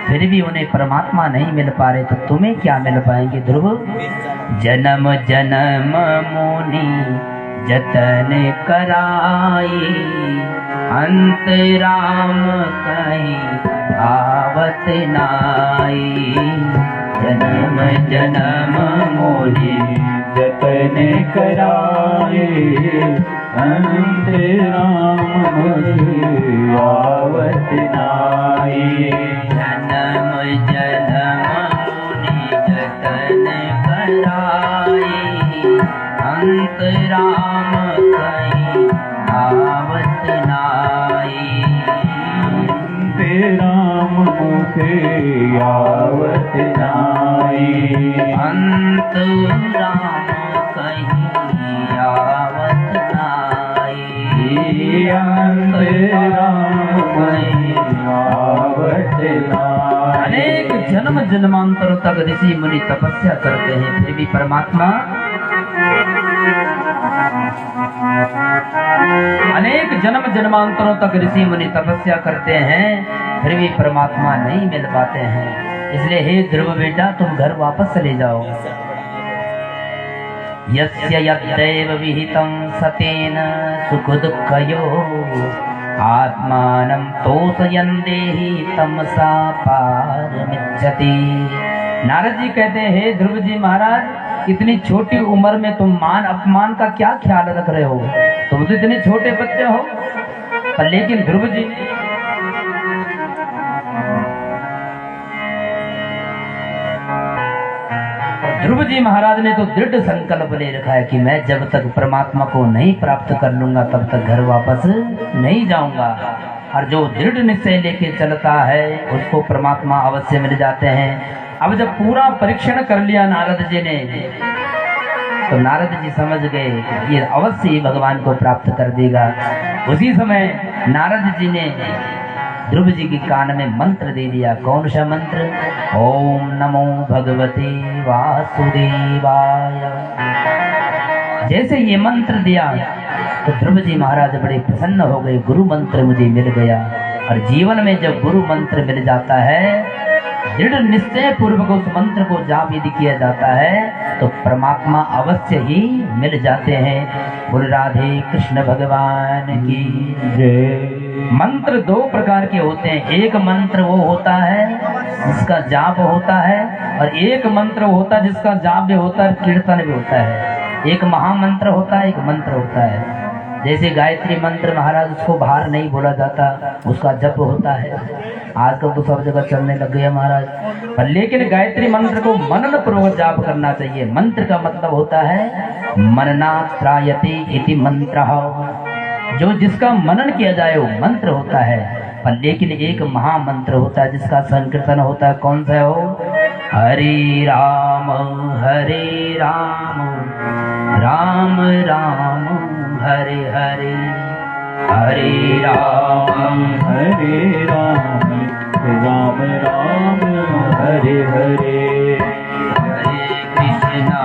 फिर भी उन्हें परमात्मा नहीं मिल पा रहे, तो तुम्हें क्या मिल पाएंगे ध्रुव? जन्म जन्म मुनि जतन कराई अंत राम कहीं आवत नाई। जन्म जन्म मुनि जतन कराए अंत राम मुझे आवत नाई। जन्म जन्म मुनि जतन कराई अंत राम कहीं आवत नाई। अंत राम मुझे आवत नाई। अंत राम कहीं आवत नाई। अंत राम कहीं आवत नाई। अनेक जन्म जन्मांतरों तक ऋषि मुनि तपस्या करते हैं, फिर भी परमात्मा, अनेक जन्म जन्मांतरों तक ऋषि मुनि तपस्या करते हैं, फिर भी परमात्मा नहीं मिल पाते हैं। इसलिए हे ध्रुव बेटा, तुम घर वापस चले जाओ। यस्य यद्दैव विहितं सतेन सुख दुःखयो आत्मानं तोषयन् देहि तमसा पारमिच्छति। नारद जी कहते हैं, हे ध्रुव जी महाराज, इतनी छोटी उम्र में तुम मान अपमान का क्या ख्याल रख रहे हो? तुम तो इतने छोटे बच्चे हो। पर लेकिन ध्रुव जी ने ध्रुव जी महाराज ने तो दृढ़ संकल्प ले रखा है कि मैं जब तक परमात्मा को नहीं प्राप्त कर लूंगा तब तक घर वापस नहीं जाऊंगा। और जो दृढ़ निश्चय लेके चलता है उसको परमात्मा अवश्य मिल जाते हैं। अब जब पूरा परीक्षण कर लिया नारद जी ने, तो नारद जी समझ गए ये अवश्य ही भगवान को प्राप्त कर देगा। उसी समय नारद जी ने ध्रुव जी के कान में मंत्र दे दिया। कौन सा मंत्र? ओम नमो भगवते वासुदेवाय। जैसे ये मंत्र दिया तो ध्रुव जी महाराज बड़े प्रसन्न हो गए, गुरु मंत्र मुझे मिल गया। और जीवन में जब गुरु मंत्र मिल जाता है, दृढ़ निश्चय पूर्वक उस मंत्र को जाप यदि किया जाता है तो परमात्मा अवश्य ही मिल जाते हैं। बोल राधे कृष्ण भगवान की जय। मंत्र दो प्रकार के होते हैं। एक मंत्र वो होता है जिसका जाप होता है, और एक मंत्र होता है जिसका जाप भी होता है, कीर्तन भी होता है। एक महामंत्र होता है, एक मंत्र होता है। जैसे गायत्री मंत्र महाराज, उसको बाहर नहीं बोला जाता, उसका जप होता है। आजकल तो सब जगह चलने लग गया महाराज, पर लेकिन गायत्री मंत्र को मनन पूर्वक जाप करना चाहिए। मंत्र का मतलब होता है मननात् त्रायते इति मंत्रः, जो जिसका मनन किया जाए वो मंत्र होता है। पर लेकिन एक महामंत्र होता है जिसका संकीर्तन होता है। कौन सा है वो? हरे राम राम राम हरे हरे, हरे राम राम राम हरे हरे, हरे कृष्णा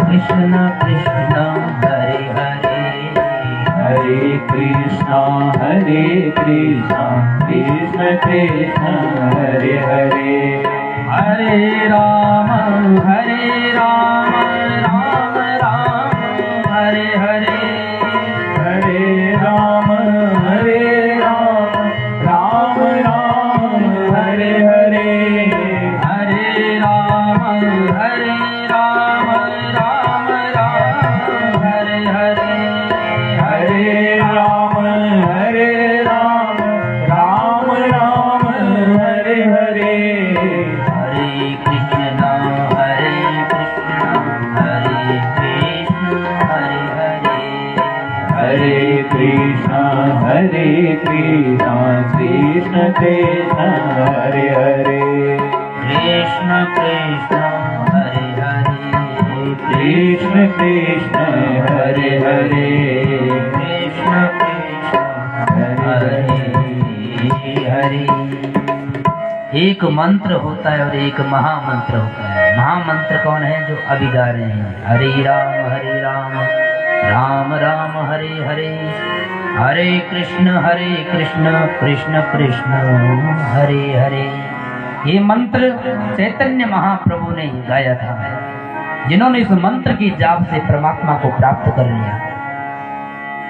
कृष्ण कृष्ण हरे हरे, हरे कृष्णा कृष्ण कृष्ण हरे हरे, हरे राम राम राम हरे हरे, हरे राम राम राम हरे हरे, हरे राम राम राम हरे हरे, हरे राम राम राम हरे हरे, हरे कृष्ण हरे कृष्ण हरे कृष्ण कृष्ण कृष्ण हरे हरे, कृष्ण कृष्ण हरे हरे, कृष्ण कृष्ण हरे हरे, कृष्ण कृष्ण हरे हरे। एक मंत्र होता है और एक महामंत्र होता है। महामंत्र कौन है? जो अभी गा रहे हैं, हरे राम राम राम हरे हरे, हरे कृष्ण कृष्ण कृष्ण हरे हरे। ये मंत्र चैतन्य महाप्रभु ने गाया था, जिन्होंने इस मंत्र की जाप से परमात्मा को प्राप्त कर लिया।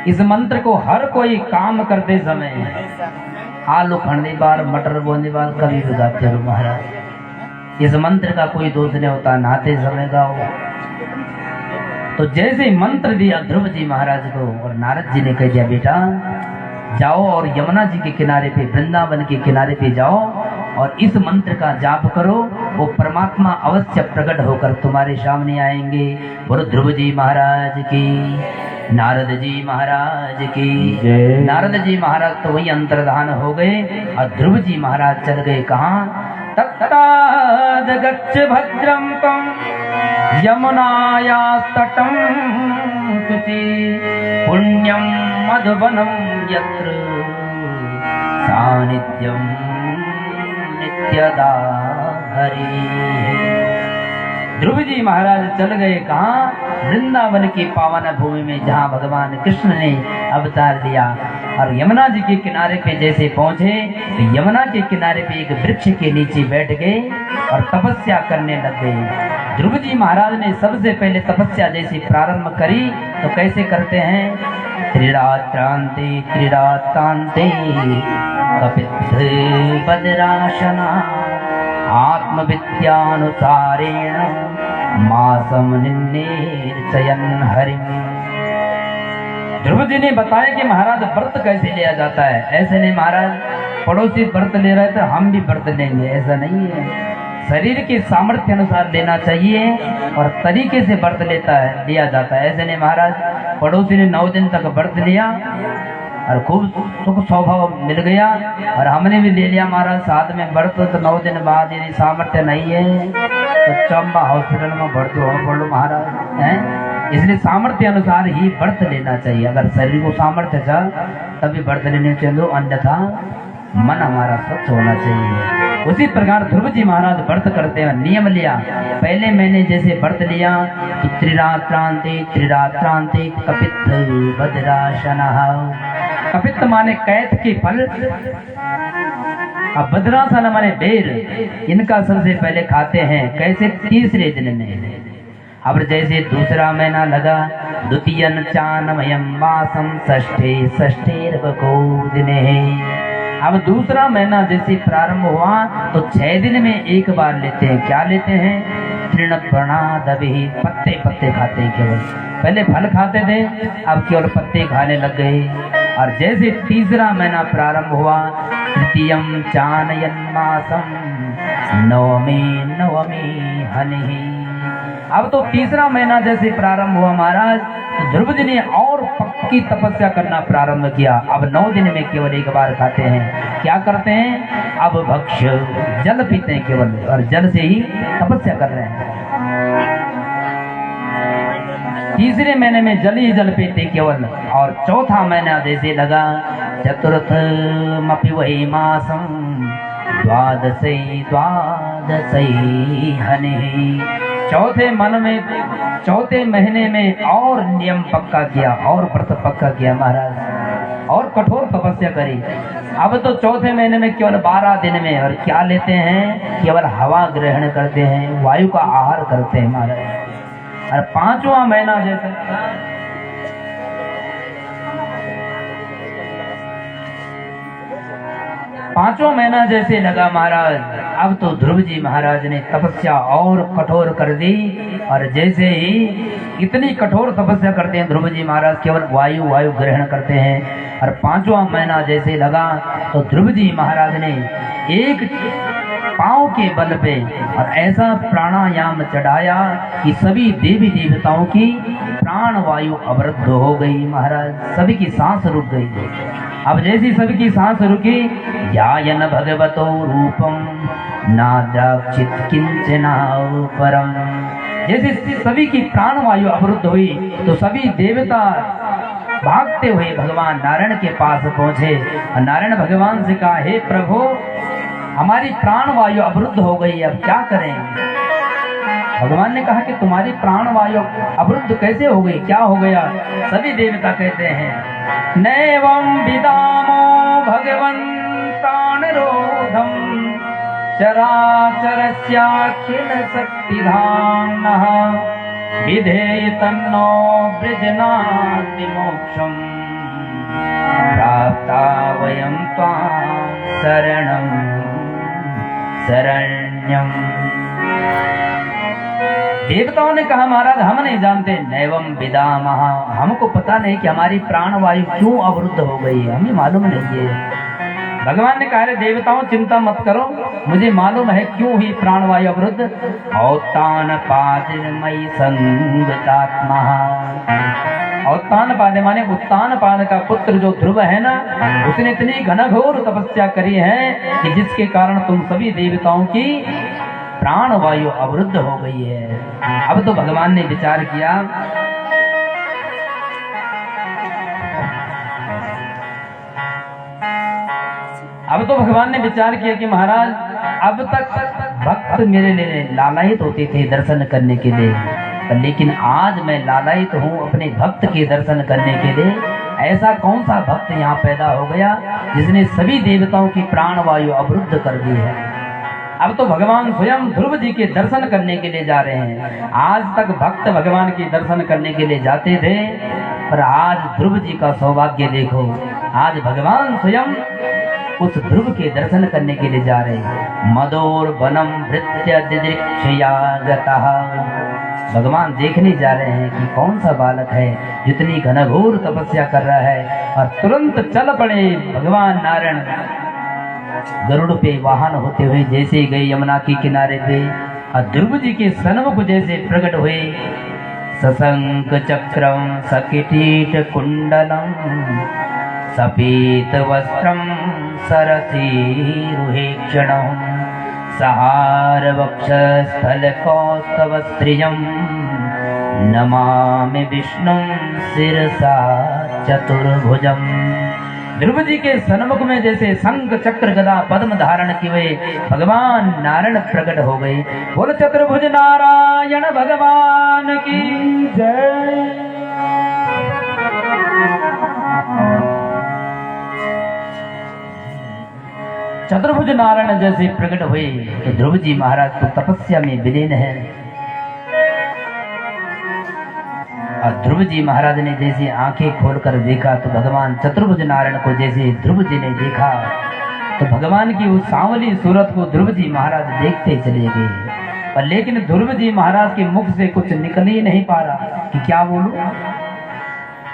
इस मंत्र को हर कोई काम करते समय, आलू खड़ने बार, मटर बोने बार कभी भी गाते हो महाराज। इस मंत्र का कोई दोष नहीं होता, नहाते समय गाओ। तो जैसे मंत्र दिया ध्रुव जी महाराज को, और नारद जी ने कह दिया बेटा जाओ और यमुना जी के किनारे पे, वृंदावन के किनारे पे जाओ और इस मंत्र का जाप करो, वो परमात्मा अवश्य प्रकट होकर तुम्हारे सामने आएंगे। बोलो ध्रुव जी महाराज की, नारद जी महाराज की जय। नारद जी महाराज तो वही अंतर्धान हो गए और ध्रुव जी महाराज चल गए कहाँ? तत्ताद गच्छ भद्रं त्वं यमुनाया तटं शुचि, पुण्यं मधुवनं यत्र सानिध्यं नित्यदा हरि। ध्रुव जी महाराज चल गए कहाँ? वृंदावन की पावन भूमि में, जहाँ भगवान कृष्ण ने अवतार लिया। और यमुना जी के किनारे पे जैसे पहुंचे तो यमुना के किनारे पे एक वृक्ष के नीचे बैठ गए और तपस्या करने लग गए। ध्रुव जी महाराज ने सबसे पहले तपस्या जैसी प्रारंभ करी तो कैसे करते हैं? क्रीड़ात्रांते क्रीड़ातांते कपित बदराशना आत्मविद्यानुसारेण मासम निन्नेर्चयन हरिम। ध्रुव जी ने बताया कि महाराज व्रत कैसे लिया जाता है। ऐसे नहीं महाराज पड़ोसी व्रत ले रहे थे हम भी व्रत लेंगे, ऐसा नहीं है। शरीर के सामर्थ्य अनुसार लेना चाहिए और तरीके से व्रत लिया जाता है। ऐसे नहीं महाराज पड़ोसी ने 9 दिन तक व्रत लिया और खूब सुख स्वभाव मिल गया और हमने भी ले लिया महाराज साथ में व्रत। तो 9 दिन बाद यदि सामर्थ्य नहीं है तो चंबा हॉस्पिटल में भर्ती होना पड़ लो महाराज है। इसलिए सामर्थ्य अनुसार ही व्रत लेना चाहिए। अगर शरीर को सामर्थ्य था तभी व्रत लेने चाहिए, अन्यथा मन हमारा स्वच्छ होना चाहिए। उसी प्रकार ध्रुव जी महाराज व्रत करते हैं, नियम लिया। पहले मैंने जैसे व्रत लिया तो त्रिरात्रांते कपित भद्रासन। कपित माने कैथ के फल, अब भद्रासन माने बेर। इनका सबसे पहले खाते हैं कैसे, तीसरे दिन में। अब जैसे दूसरा महीना लगा, द्वितीयन चानमयम मासम षष्ठे दिने। अब दूसरा महीना जैसे प्रारंभ हुआ तो 6 दिन में एक बार लेते हैं। क्या लेते हैं, तृण प्रणादभि, पत्ते पत्ते खाते हैं केवल। पहले फल खाते थे, अब केवल पत्ते खाने लग गए। और जैसे तीसरा महीना प्रारंभ हुआ, तृतीयम चानयन मासम नवमी हनि। अब तो तीसरा महीना जैसे प्रारंभ हुआ महाराज, तो ध्रुव जी ने और पक्की तपस्या करना प्रारंभ किया। अब 9 दिन में केवल एक बार खाते हैं। क्या करते हैं, अब भक्ष्य जल पीते हैं केवल, और जल से ही तपस्या कर रहे हैं। तीसरे महीने में जल ही जल पीते केवल। और चौथा महीना जैसे लगा, चतुर्थमपि वही मासम द्वादशे हनि। चौथे महीने में और नियम पक्का किया और व्रत पक्का किया महाराज, और कठोर तपस्या करी। अब तो चौथे महीने में केवल 12 दिन में, और क्या लेते हैं, केवल हवा ग्रहण करते हैं, वायु का आहार करते हैं महाराज। और 5वां महीना जैसे पांचवा महीना जैसे लगा महाराज, अब तो ध्रुव जी महाराज ने तपस्या और कठोर कर दी। और जैसे ही इतनी कठोर तपस्या करते हैं ध्रुव जी महाराज, केवल वायु ग्रहण करते हैं। और 5वां महीना जैसे लगा तो ध्रुव जी महाराज ने एक पांव के बल पे और ऐसा प्राणायाम चढ़ाया कि सभी देवी देवताओं की प्राण वायु अवरुद्ध हो गई महाराज, सभी की सांस रुक गई। अब जैसी सभी की सांस रुकी, ध्यायन भगवतो रूपम नाद्राक्षित किंचना परम। जैसे सभी की प्राण वायु अवरुद्ध हुई तो सभी देवता भागते हुए भगवान नारायण के पास पहुंचे। और नारायण भगवान से कहा, हे प्रभु, हमारी प्राण वायु अवरुद्ध हो गई, अब क्या करें। भगवान ने कहा कि तुम्हारी प्राण वायु अवरुद्ध कैसे हो गई, क्या हो गया। सभी देवता कहते हैं, नैवं विदामो भगवन्तानरोधम चराचरस्याखिल शक्तिधाम्नः विधेय तन्नो वृजनाति मोक्षम् प्राप्ता वयं त्वां शरण्यम। देवताओं ने कहा, महाराज हम नहीं जानते, नैवं विदामः, हमको पता नहीं कि हमारी प्राण वायु क्यों अवरुद्ध हो गई है, हमें मालूम नहीं है। भगवान ने कहा, देवताओं चिंता मत करो, मुझे मालूम है क्यों हुई प्राण वायु अवरुद्ध। औतान पादिर्मयि संगतात्मा। औतान पाद माने उत्तान पाद का पुत्र जो ध्रुव है ना, उसने इतनी घनघोर तपस्या करी है कि जिसके कारण तुम सभी देवताओं की प्राण वायु अवरुद्ध हो गई है। अब तो भगवान ने विचार किया, कि महाराज अब तक भक्त मेरे लिए लालायित होते थे दर्शन करने के लिए, लेकिन आज मैं लालायित हूँ अपने भक्त के दर्शन करने के लिए। ऐसा कौन सा भक्त यहाँ पैदा हो गया जिसने सभी देवताओं की प्राण वायु अवरुद्ध कर दी है। अब तो भगवान स्वयं ध्रुव जी के दर्शन करने के लिए जा रहे हैं। आज तक भक्त भगवान के दर्शन करने के लिए जाते थे, पर आज ध्रुव जी का सौभाग्य देखो, आज भगवान स्वयं उस ध्रुव के दर्शन करने के लिए जा रहे हैं। मदोर वनम भृत्य दिदृक्षया गतः। भगवान देखने जा रहे हैं कि कौन सा बालक है जितनी घनघोर तपस्या कर रहा है। और तुरंत चल पड़े भगवान नारायण गरुड़ पे वाहन होते हुए जैसे गए यमुना के किनारे पे, और ध्रुव जी के सन्मुख जैसे प्रकट हुए। सशंक चक्रम सकिटीट कुंडलम सपीत वस्त्रं सरसीरुहेक्षणं सहार वक्षस्थलकौस्तवस्त्रिजं नमामि विष्णुं शिरसा चतुर्भुजम्। ध्रुव जी के सन्मुख में जैसे शंख चक्र गदा पद्म धारण किए हुए भगवान नारायण प्रकट हो गए। बोल चतुर्भुज नारायण भगवान की जय। चतुर्भुज नारायण जैसे प्रकट हुए तो ध्रुव जी महाराज तो तपस्या में विलीन है। और ध्रुव जी महाराज ने जैसे आंखें खोलकर देखा तो भगवान चतुर्भुज नारायण को जैसे ध्रुव जी ने देखा तो भगवान की उस सांवली सूरत को ध्रुव जी महाराज देखते चले गए। पर लेकिन ध्रुव जी महाराज के मुख से कुछ निकल ही नहीं पा रहा कि क्या बोलूं,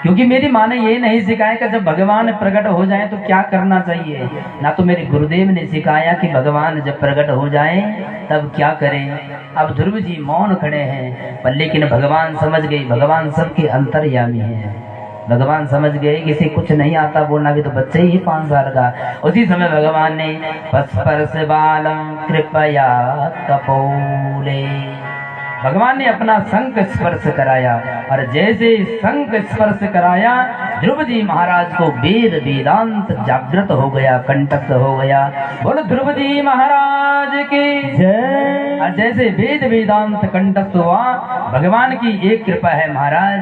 क्योंकि मेरी माँ ने ये नहीं सिखाया कि जब भगवान प्रकट हो जाए तो क्या करना चाहिए। ना तो मेरे गुरुदेव ने सिखाया कि भगवान जब प्रकट हो जाए तब क्या करें। अब ध्रुव जी मौन खड़े हैं, पर लेकिन भगवान समझ गए, भगवान सबके अंतर्यामी हैं। भगवान समझ गए किसी कुछ नहीं आता बोलना भी तो बच्चे ही 5 साल का। उसी समय भगवान ने स्पर्श बालम कृपया कपोले, भगवान ने अपना शंख स्पर्श कराया और जैसे शंख स्पर्श कराया ध्रुव जी महाराज को वेद वेदांत जागृत हो गया, कंठस्थ हो गया। बोलो ध्रुव जी महाराज की जय। और जैसे वेद वेदांत कंठस्थ हुआ, भगवान की एक कृपा है महाराज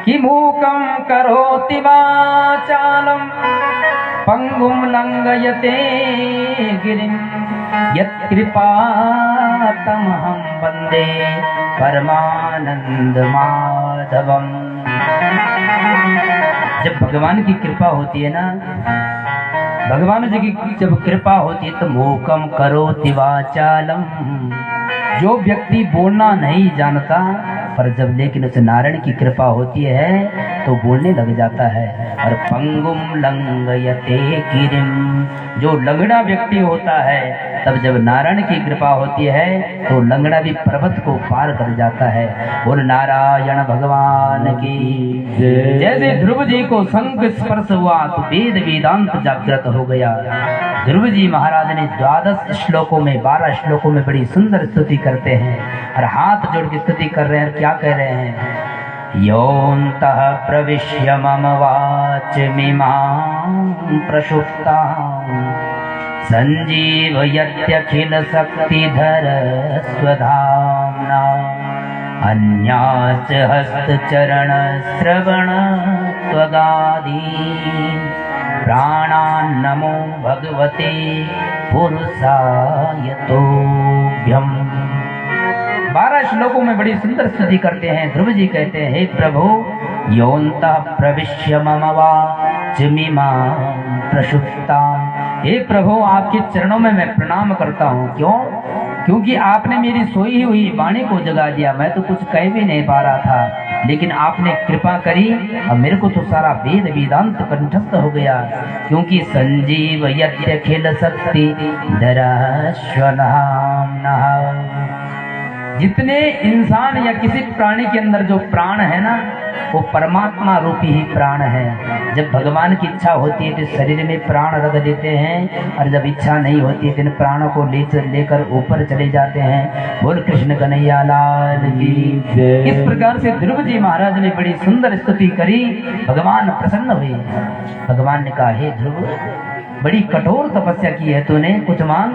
कि मूकम करोति वाचालम पंगुम लंघयते गिरिम यत्कृपातमहं वंदे परमानंद माधवम। जब भगवान की कृपा होती है ना, भगवान जी की जब कृपा होती है तो मूकम करोति वाचालम, जो व्यक्ति बोलना नहीं जानता पर जब लेकिन उसे नारायण की कृपा होती है तो बोलने लग जाता है। और पंगुम लंघयते गिरिम, जो लंगड़ा व्यक्ति होता है तब जब नारायण की कृपा होती है तो लंगड़ा भी पर्वत को पार कर जाता है। बोल नारायण भगवान की जैसे ध्रुव जी को शंख स्पर्श हुआ तो वेद वेदांत जागृत हो गया। ध्रुव जी महाराज ने 12 श्लोकों में 12 श्लोकों में बड़ी सुंदर स्तुति करते हैं और हाथ जोड़ के स्तुति कर रहे हैं। क्या कह रहे हैं? योऽन्तः प्रविश्य मम वाचमिमां प्रसुप्तां सञ्जीवयत्यखिल शक्तिधर स्वधाम्ना अन्याश्च हस्तचरण श्रवण त्वगादीन् प्राणान् नमो भगवते पुरुषाय तुभ्यम्। 12 श्लोकों में बड़ी सुंदर स्तुति करते हैं। ध्रुव जी कहते हैं, हे प्रभु योऽन्तः प्रविश्य मम वाचमिमां प्रसुप्तां, हे प्रभु आपके चरणों में मैं प्रणाम करता हूँ। क्यों? क्योंकि आपने मेरी सोई हुई वाणी को जगा दिया। मैं तो कुछ कह भी नहीं पा रहा था, लेकिन आपने कृपा करी और मेरे को तो सारा वेद वेदांत कंठस्थ हो गया। क्योंकि संजीव यत्यखिल शक्ति धराश्वनाम्नः, जितने इंसान या किसी प्राणी के अंदर जो प्राण है ना, वो परमात्मा रूपी ही प्राण है। जब भगवान की इच्छा होती है तो शरीर में प्राण रख देते हैं, और जब इच्छा नहीं होती है तो इन प्राणों को लेकर ऊपर चले जाते हैं। बोल कृष्ण कन्हैया लाल की। इस प्रकार से ध्रुव जी महाराज ने बड़ी सुंदर स्तुति करी, भगवान प्रसन्न हुए। भगवान ने कहा, हे ध्रुव बड़ी कठोर तपस्या की है तूने, कुछ मांग।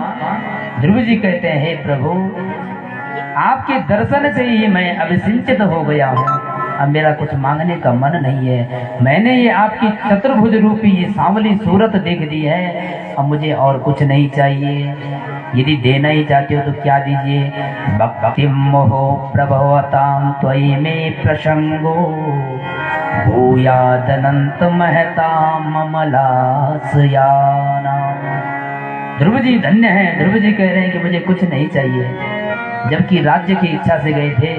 ध्रुव जी कहते हैं, हे प्रभु आपके दर्शन से ही मैं अभिसिंचित हो गया हूँ, अब मेरा कुछ मांगने का मन नहीं है। मैंने ये आपकी चतुर्भुज रूपी ये सांवली सूरत देख दी है, अब मुझे और कुछ नहीं चाहिए। यदि देना ही चाहते हो तो क्या दीजिए? भक्ति मोहो प्रभवतां त्वयि मे प्रसंगो भूयादनंत महता ममलासयाना। ध्रुव जी धन्य है। ध्रुव जी कह रहे हैं कि मुझे कुछ नहीं चाहिए, जबकि राज्य की इच्छा से गए थे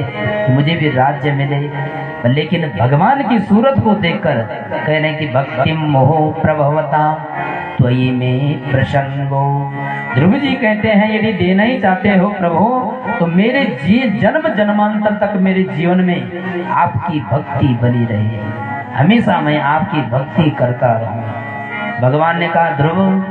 कि मुझे भी राज्य मिले, लेकिन भगवान की सूरत को देखकर कह रहे हैं कि भक्ति मोहो प्रभवता त्वयि में प्रसंगो। ध्रुव जी कहते हैं, यदि देना ही चाहते हो प्रभु तो मेरे जन्म जन्मांतर तक मेरे जीवन में आपकी भक्ति बनी रहे, हमेशा मैं आपकी भक्ति करता रहूं। भगवान ने कहा ध्रुव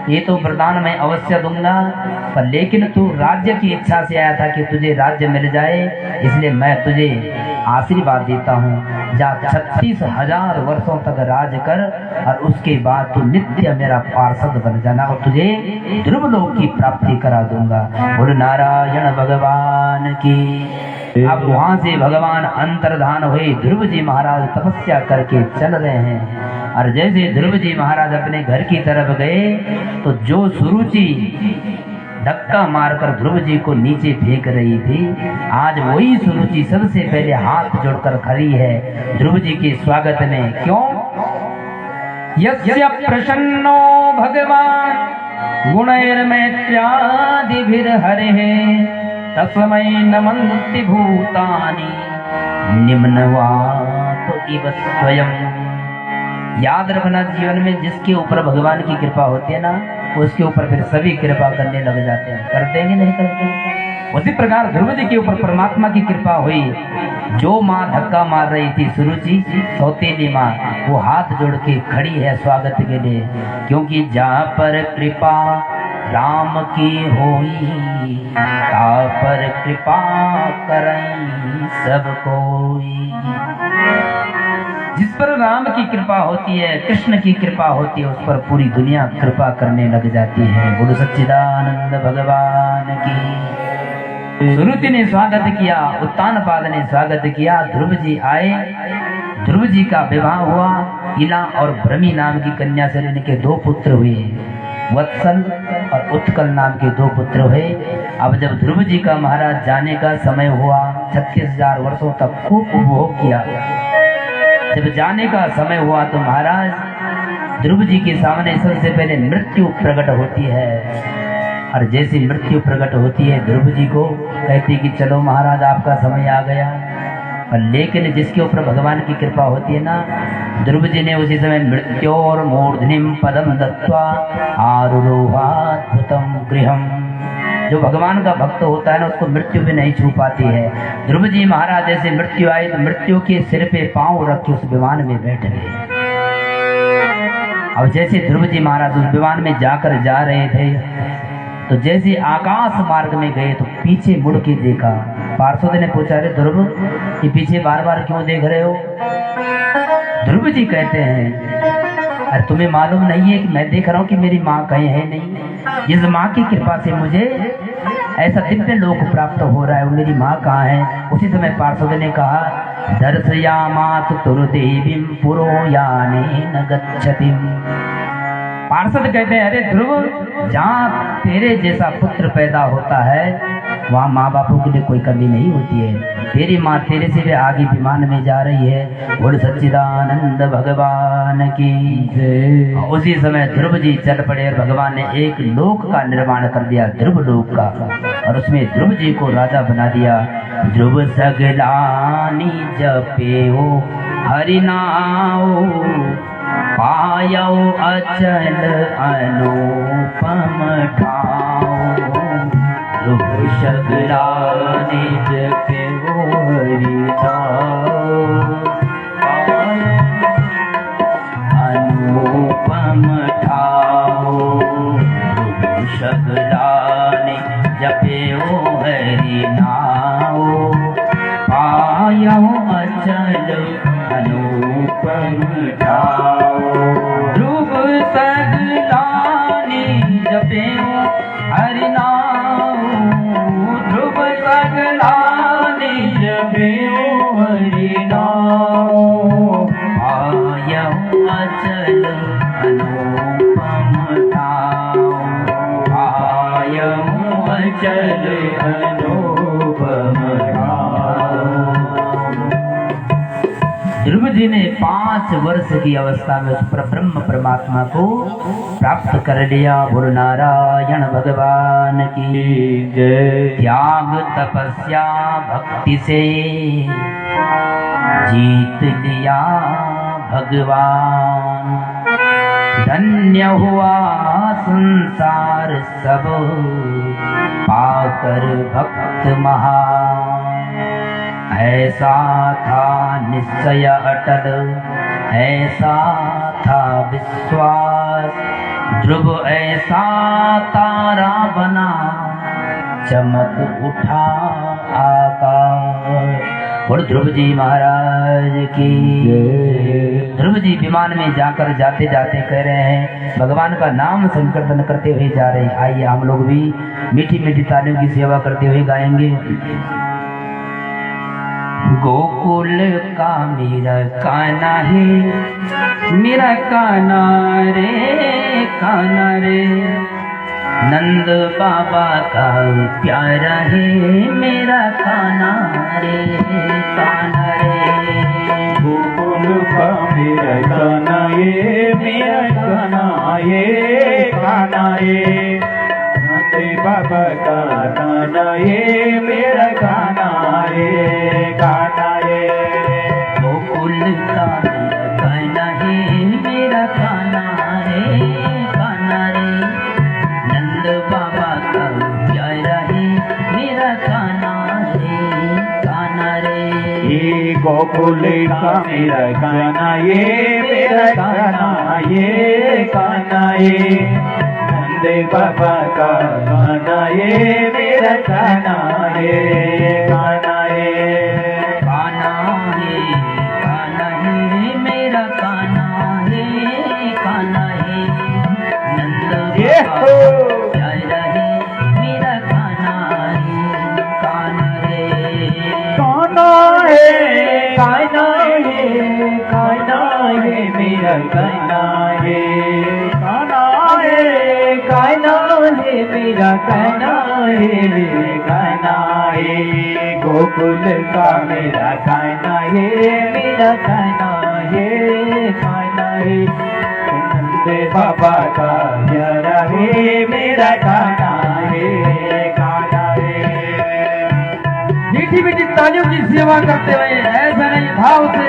ये तो वरदान मैं अवश्य दूंगा, पर लेकिन तू राज्य की इच्छा से आया था कि तुझे राज्य मिल जाए, इसलिए मैं तुझे आशीर्वाद देता हूँ। जा 36,000 वर्षों तक राज कर और उसके बाद तू नित्य मेरा पार्षद बन जाना और तुझे ध्रुव लोक की प्राप्ति करा दूंगा। बोल नारायण भगवान की। अब वहां से भगवान अंतर्धान हुए। ध्रुव जी महाराज तपस्या करके चल रहे हैं और जैसे ध्रुव जी महाराज अपने घर की तरफ गए तो जो सुरुचि धक्का मारकर ध्रुव जी को नीचे फेंक रही थी, आज वही सुरुचि सबसे पहले हाथ जोड़कर खड़ी है ध्रुव जी के स्वागत में। क्यों? यस्य प्रसन्नो भगवान गुणैर्मैत्र्यादिभिर् हरिः तस्मै नमन्ति भूतानि निम्नवात इव स्वयं। याद रखना, जीवन में जिसके ऊपर भगवान की कृपा होती है ना, उसके ऊपर फिर सभी कृपा करने लग जाते हैं। करते हैं कि नहीं करते? उसी प्रकार ध्रुव जी के ऊपर परमात्मा की कृपा हुई। जो माँ धक्का मार रही थी सुरुचि, सौतेली माँ, वो हाथ जोड़ के खड़ी है स्वागत के लिए, क्योंकि जहाँ पर कृपा राम की होई ता पर कृपा करई सब कोई। जिस पर राम की कृपा होती है, कृष्ण की कृपा होती है, उस पर पूरी दुनिया कृपा करने लग जाती है। बोलो सच्चिदानंद भगवान की। सुरुचि ने स्वागत किया, उत्तानपाद ने स्वागत किया, ध्रुव जी आए, ध्रुव जी का विवाह हुआ। इला और भ्रमी नाम की कन्या से इनके 2 पुत्र हुए, वत्सल और उत्कल नाम के 2 पुत्र हुए। अब जब ध्रुव जी का महाराज जाने का समय हुआ, 36,000 वर्षों तक खूब उपभोग किया। जब जाने का समय हुआ तो महाराज ध्रुव जी के सामने सबसे पहले मृत्यु प्रकट होती है। और जैसे मृत्यु प्रकट होती है, ध्रुव जी को कहती कि चलो महाराज आपका समय आ गया। पर लेकिन जिसके ऊपर भगवान की कृपा होती है ना, ध्रुव जी ने उसी समय मृत्योर मूर्धनिम पदम दत्वा आरुरोहाद्भुतम गृहम। जो भगवान का भक्त होता है ना, उसको मृत्यु भी नहीं छू पाती है। ध्रुव जी महाराज जैसे मृत्यु आई तो मृत्यु के सिर पे पांव रख के उस विमान में बैठ गए। अब जैसे ध्रुव जी महाराज उस विमान में जाकर जा रहे थे तो जैसे आकाश मार्ग में गए तो पीछे मुड़ के देखा। पार्षद ने पूछा, अरे ध्रुव ये पीछे बार बार क्यों देख रहे हो? ध्रुव जी कहते हैं, अरे तुम्हें मालूम नहीं है कि मैं देख रहा हूँ कि मेरी माँ कहीं है नहीं। जिस माँ की कृपा से मुझे ऐसा दिव्य लोक प्राप्त हो रहा है, वो मेरी माँ कहाँ है? उसी समय पार्षद ने कहा, दर्शयामास तुरुदेवीं पुरो याने न गच्छतिम। पार्षद कहते हैं, अरे ध्रुव जहाँ तेरे जैसा पुत्र पैदा होता है वहाँ माँ बापों के लिए कोई कमी नहीं होती है। तेरी माँ तेरे से भी आगे विमान में जा रही है। बोल सच्चिदानंद भगवान की जय। उसी समय ध्रुव जी चल पड़े और भगवान ने एक लोक का निर्माण कर दिया, ध्रुव लोक का, और उसमें ध्रुव जी को राजा बना दिया। ध्रुव सगलानी जपेओ हरिनाओ पायो अचल अनुपम ठाओ। ध्रुव सगलानी जपेओ हरिनाओ पायो अनुपम ठाओ। ध्रुव सगलानी जपेओ हरिनाओ पायो अचल अनुपम ठाओ। ध्रुव सगलानी जपेओ हरिनाओ। ध्रुव सगलानी जपेओ हरिनाओ पायो अचल अनुपम ठाओ। पायो अचल अनुपम ठाओ। ध्रुव जी ने 5 वर्ष की अवस्था में उस ब्रह्म परमात्मा को प्राप्त कर लिया। बोल नारायण भगवान की जय। त्याग तपस्या भक्ति से जीत लिया भगवान। धन्य हुआ संसार सब पाकर भक्त महान। ऐसा था निश्चय अटल, ऐसा था विश्वास। ध्रुव ऐसा तारा बना चमक उठा आकाश। और ध्रुव जी महाराज की। ध्रुव जी विमान में जाकर जाते जाते कह रहे हैं, भगवान का नाम संकीर्तन करते हुए जा रहे हैं। आइए हम लोग भी मीठी मीठी तालियों की सेवा करते हुए गाएंगे। गोकुल का मेरा कान्हा है, मेरा कान्हा रे, नंद बाबा का प्यारा है, मेरा कान्हा रे। गोकुल का मेरा कान्हा ये, मेरा कान्हा ये, कान्हा ये, नंद बाबा का कान्हा ये, मेरा कान्हा ये, कान्हा ये। गोकुल का मेरा कान्हा है, मेरा कान्हा रे, नंद बाबा का प्यारा है, मेरा कान्हा रे। ये गोकुल का मेरा कान्हा ये, मेरा कान्हा ये, कान्हा ये, नंद बाबा का कान्हा ये, मेरा कान्हा ये, कान्हा ये। कान्हा है, मेरा कान्हा है, नंद बाबा प्यारा है, मेरा कान्हा रे। कान्हा है, कान्हा है, कान्हा है, मेरा कान्हा है, कान्हा है, कान्हा है, मेरा कान्हा है, कान्हा है। गोकुल का मेरा कान्हा है, मेरा कान्हा है, कान्हा है, नंद बाबा का प्यारा है, मेरा कान्हा है, कान्हा है। मीठी मीठी तालियों की सेवा करते हुए ऐसा नहीं भाव से।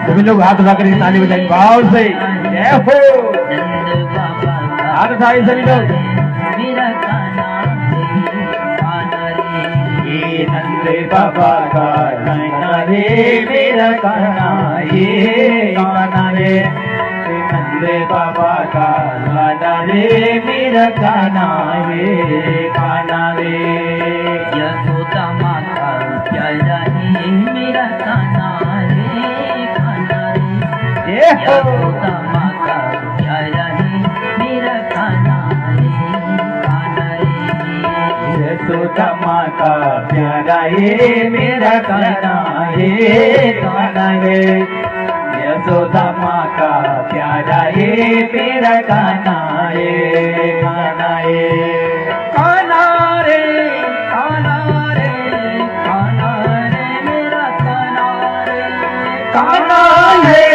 सभी लोग हाथ उठाकर इस ताली बजाएंगे भाव से। जय हो। हाथ उठाइए सभी लोग। मेरा कान्हा ये नंद बाबा का कान्हा रे, मेरा कान्हा ये, कान्हा रे, नंद बाबा का कान्हा रे, मेरा कान्हा ये, कान्हा रे। यशोदा माता प्यारा है, मेरा कान्हा रे, कान्हा रे। यशोदा माता प्यारा है, मेरा कान्हा रे, कान्हा रे। यशोदा माता प्यारा ये, मेरा कान्हा ये, कान्हा रे। यशोदा माता प्यारा ये, मेरा कान्हा ये, कान्हा ये। कान्हा रे, कान्हा रे, कान्हा रे, मेरा कान्हा रे। कान्हा है,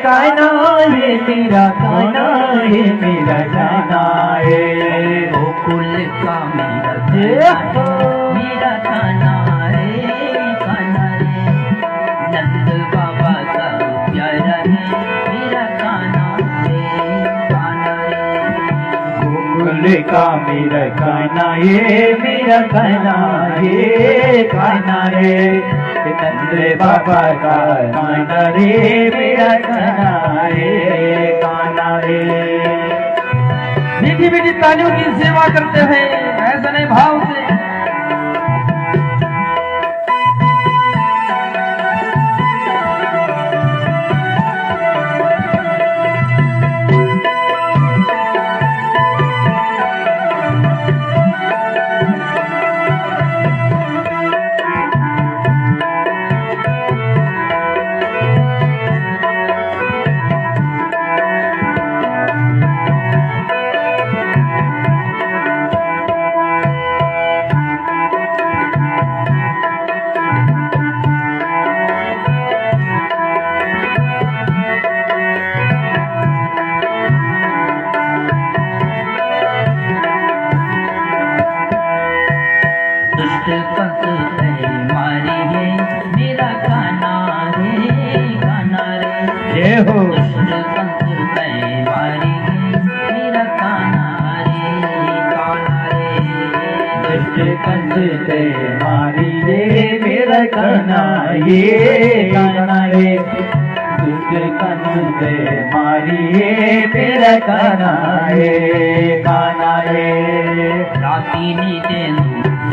कान्हा है, मेरा कान्हा है, मेरा कान्हा है। गोकुल का मेरा कान्हा है, मेरा कान्हा रे, कान्हा रे। नंद बाबा का प्यारा है, मेरा कान्हा रे, कान्हा रे। गोकुल का मेरा कान्हा ये, मेरा कान्हा ये, कान्हा रे। नंद बाबा का कान्हा रे, मेरा कान्हा रे, कान्हा रे। मीठी मीठी तालियों की सेवा करते हैं ऐसा नहीं भाव से। जय हो दुष्ट कंस गए मारी मेरा कान्हा रे दुष्ट कंस से मारी रे मेरा कान्हा ये कान्हा रे दुष्ट कंस से मारी रे मेरा कान्हा रे राती ने तेंदु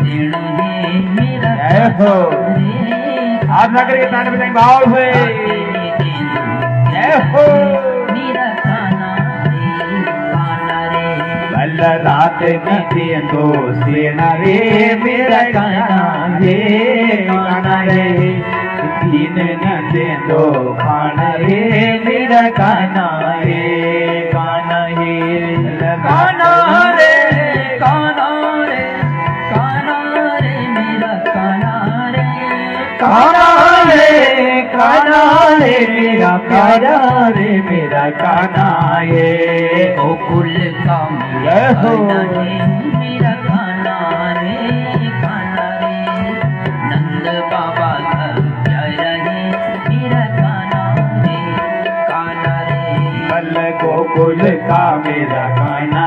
सेण है मेरा जय हो कान्हा आप ना करके ताने बजाएंगे भाव से जय हो मेरा कान्हा रे बल रात नदी दो सेना रे मेरा कान्हा रे दिन न दे दो खाना रे मेरा कान्हा रे कान्हा रे कान्हा रे कान्हा रे कान्हा रे मेरा कान्हा रे कान्हा रे कान्हा रे मेरा कान्हा रे मेरा कान्हा रे गोकुल का जय हो। मेरा कान्हा रे नंद बाबा घर जय रहे मेरा कान्हा रे बल गोकुल का मेरा कान्हा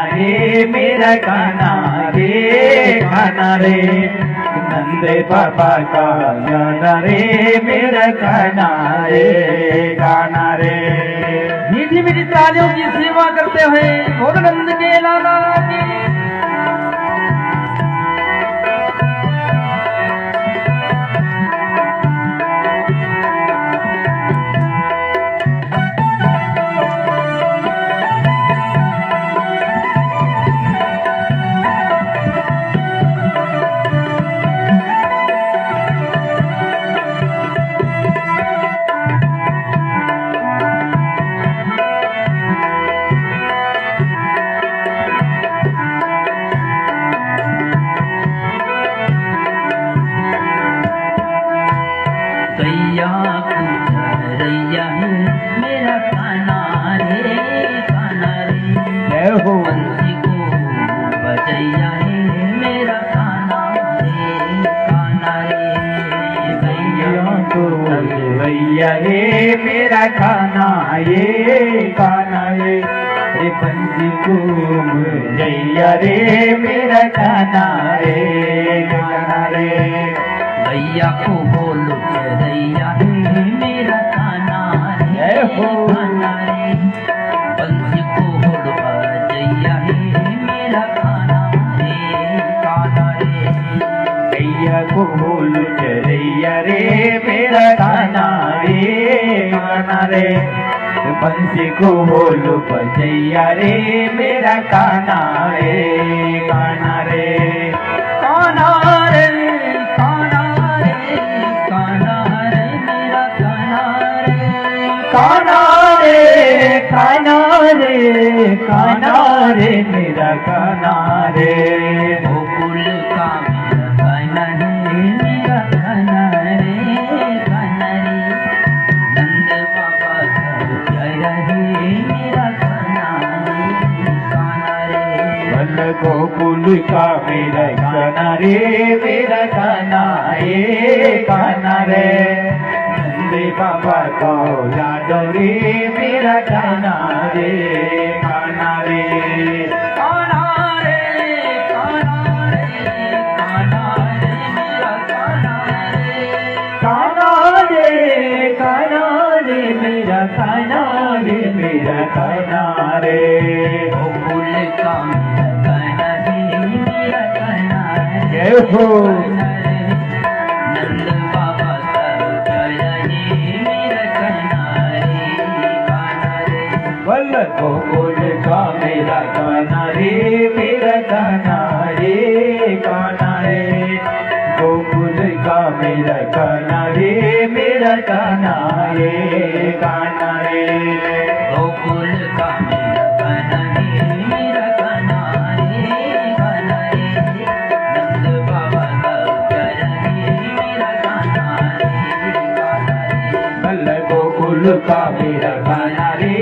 रे नंद बाबा का याद रे मेरा कान्हा रे मीठी मीठी तालियों की सेवा करते हुए बोल नंद के लाला की कैया रैया मेरा कान्हा रे जय हो बंसी को बजैया है मेरा कान्हा रे भैया को भैया रे मेरा कान्हा रे रे पंजी को भैया रे मेरा कान्हा रे भैया को बोलो रैया है मेरा कान्हा जय हो। रे बंसी को बोलो बजैया है मेरा कान्हा रे भैया को बोल चरैया रे मेरा कान्हा रे बंसी को बोल बजैया रे मेरा कान्हा रे कान्हा रे कान्हा रे मेरा कान्हा रे गोकुल का मेरा कान्हा है मेरा कान्हा रे नंद बाबा घर जय रहे मेरा कान्हा रे बल गोकुल का मेरा कान्हा रे नंद बाबा को याद रे मेरा कान्हा रे मेरा कान्हा रे गोकुल का मेरा कान्हा है मेरा कान्हा जय हो नंद बाबा घर जय रहे मेरा कान्हा रे बल गोकुल का मेरा कान्हा रे गोकुल का मेरा कान्हा रे मेरा कान्हा रे गोकुल का मेरा कान्हा है मेरा कान्हा रे नंद बाबा घर जय रहे मेरा कान्हा रे बल गोकुल का मेरा कान्हा रे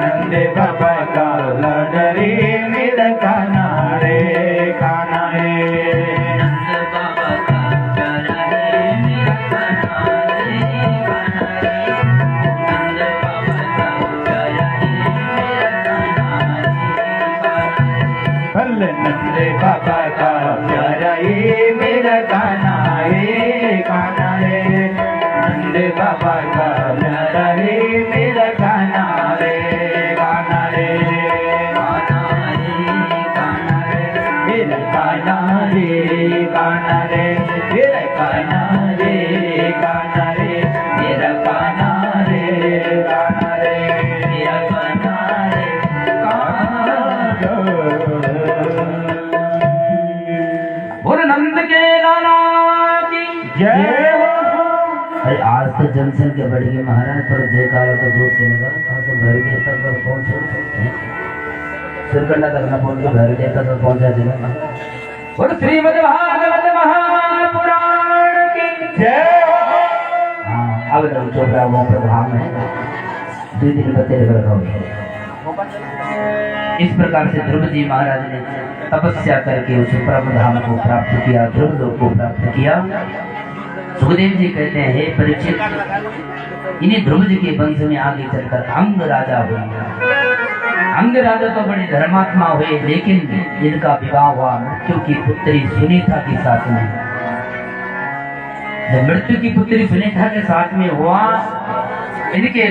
नंद बाबा का लाड रे मेरा कान्हा रे नंद बाबा का प्यारा है मेरा कान्हा रे मेरा कान्हा रे नंद बाबा का प्यारा रे मेरा कान्हा रे कान्हा रे कान्हा रे मेरा कान्हा रे कान्हा रे मेरा कान्हा रे कान्हा रे मेरा कान्हा रे कान्हा रे मेरा कान्हा रे बोल नंद के लाला की जय हो। अरे आज तो जनसंख्या बढ़ गई महाराज, पर जयकारा तो दूर से लगा तो घर के तक पहुंचे सिरकंडा तक न पहुंचे, घर के तक पहुंचा देना। और श्रीमद् भागवत महापुराण की जय हो। हाँ अब लोग चोपड़ा वो प्रभाव है 2 दिन बते रखा हुआ। इस प्रकार से ध्रुव जी महाराज ने तपस्या करके उस परम धाम को प्राप्त किया, ध्रुव लोक को प्राप्त किया। सुखदेव जी कहते हैं, हे परीक्षित, इन्हीं ध्रुव जी के वंश में आगे चलकर अंग राजा हुए। अंग राजा तो बड़े धर्मात्मा हुए, लेकिन इनका विवाह हुआ मृत्यु की पुत्री सुनीता के साथ में। जब मृत्यु की पुत्री सुनीता के साथ में हुआ, इनके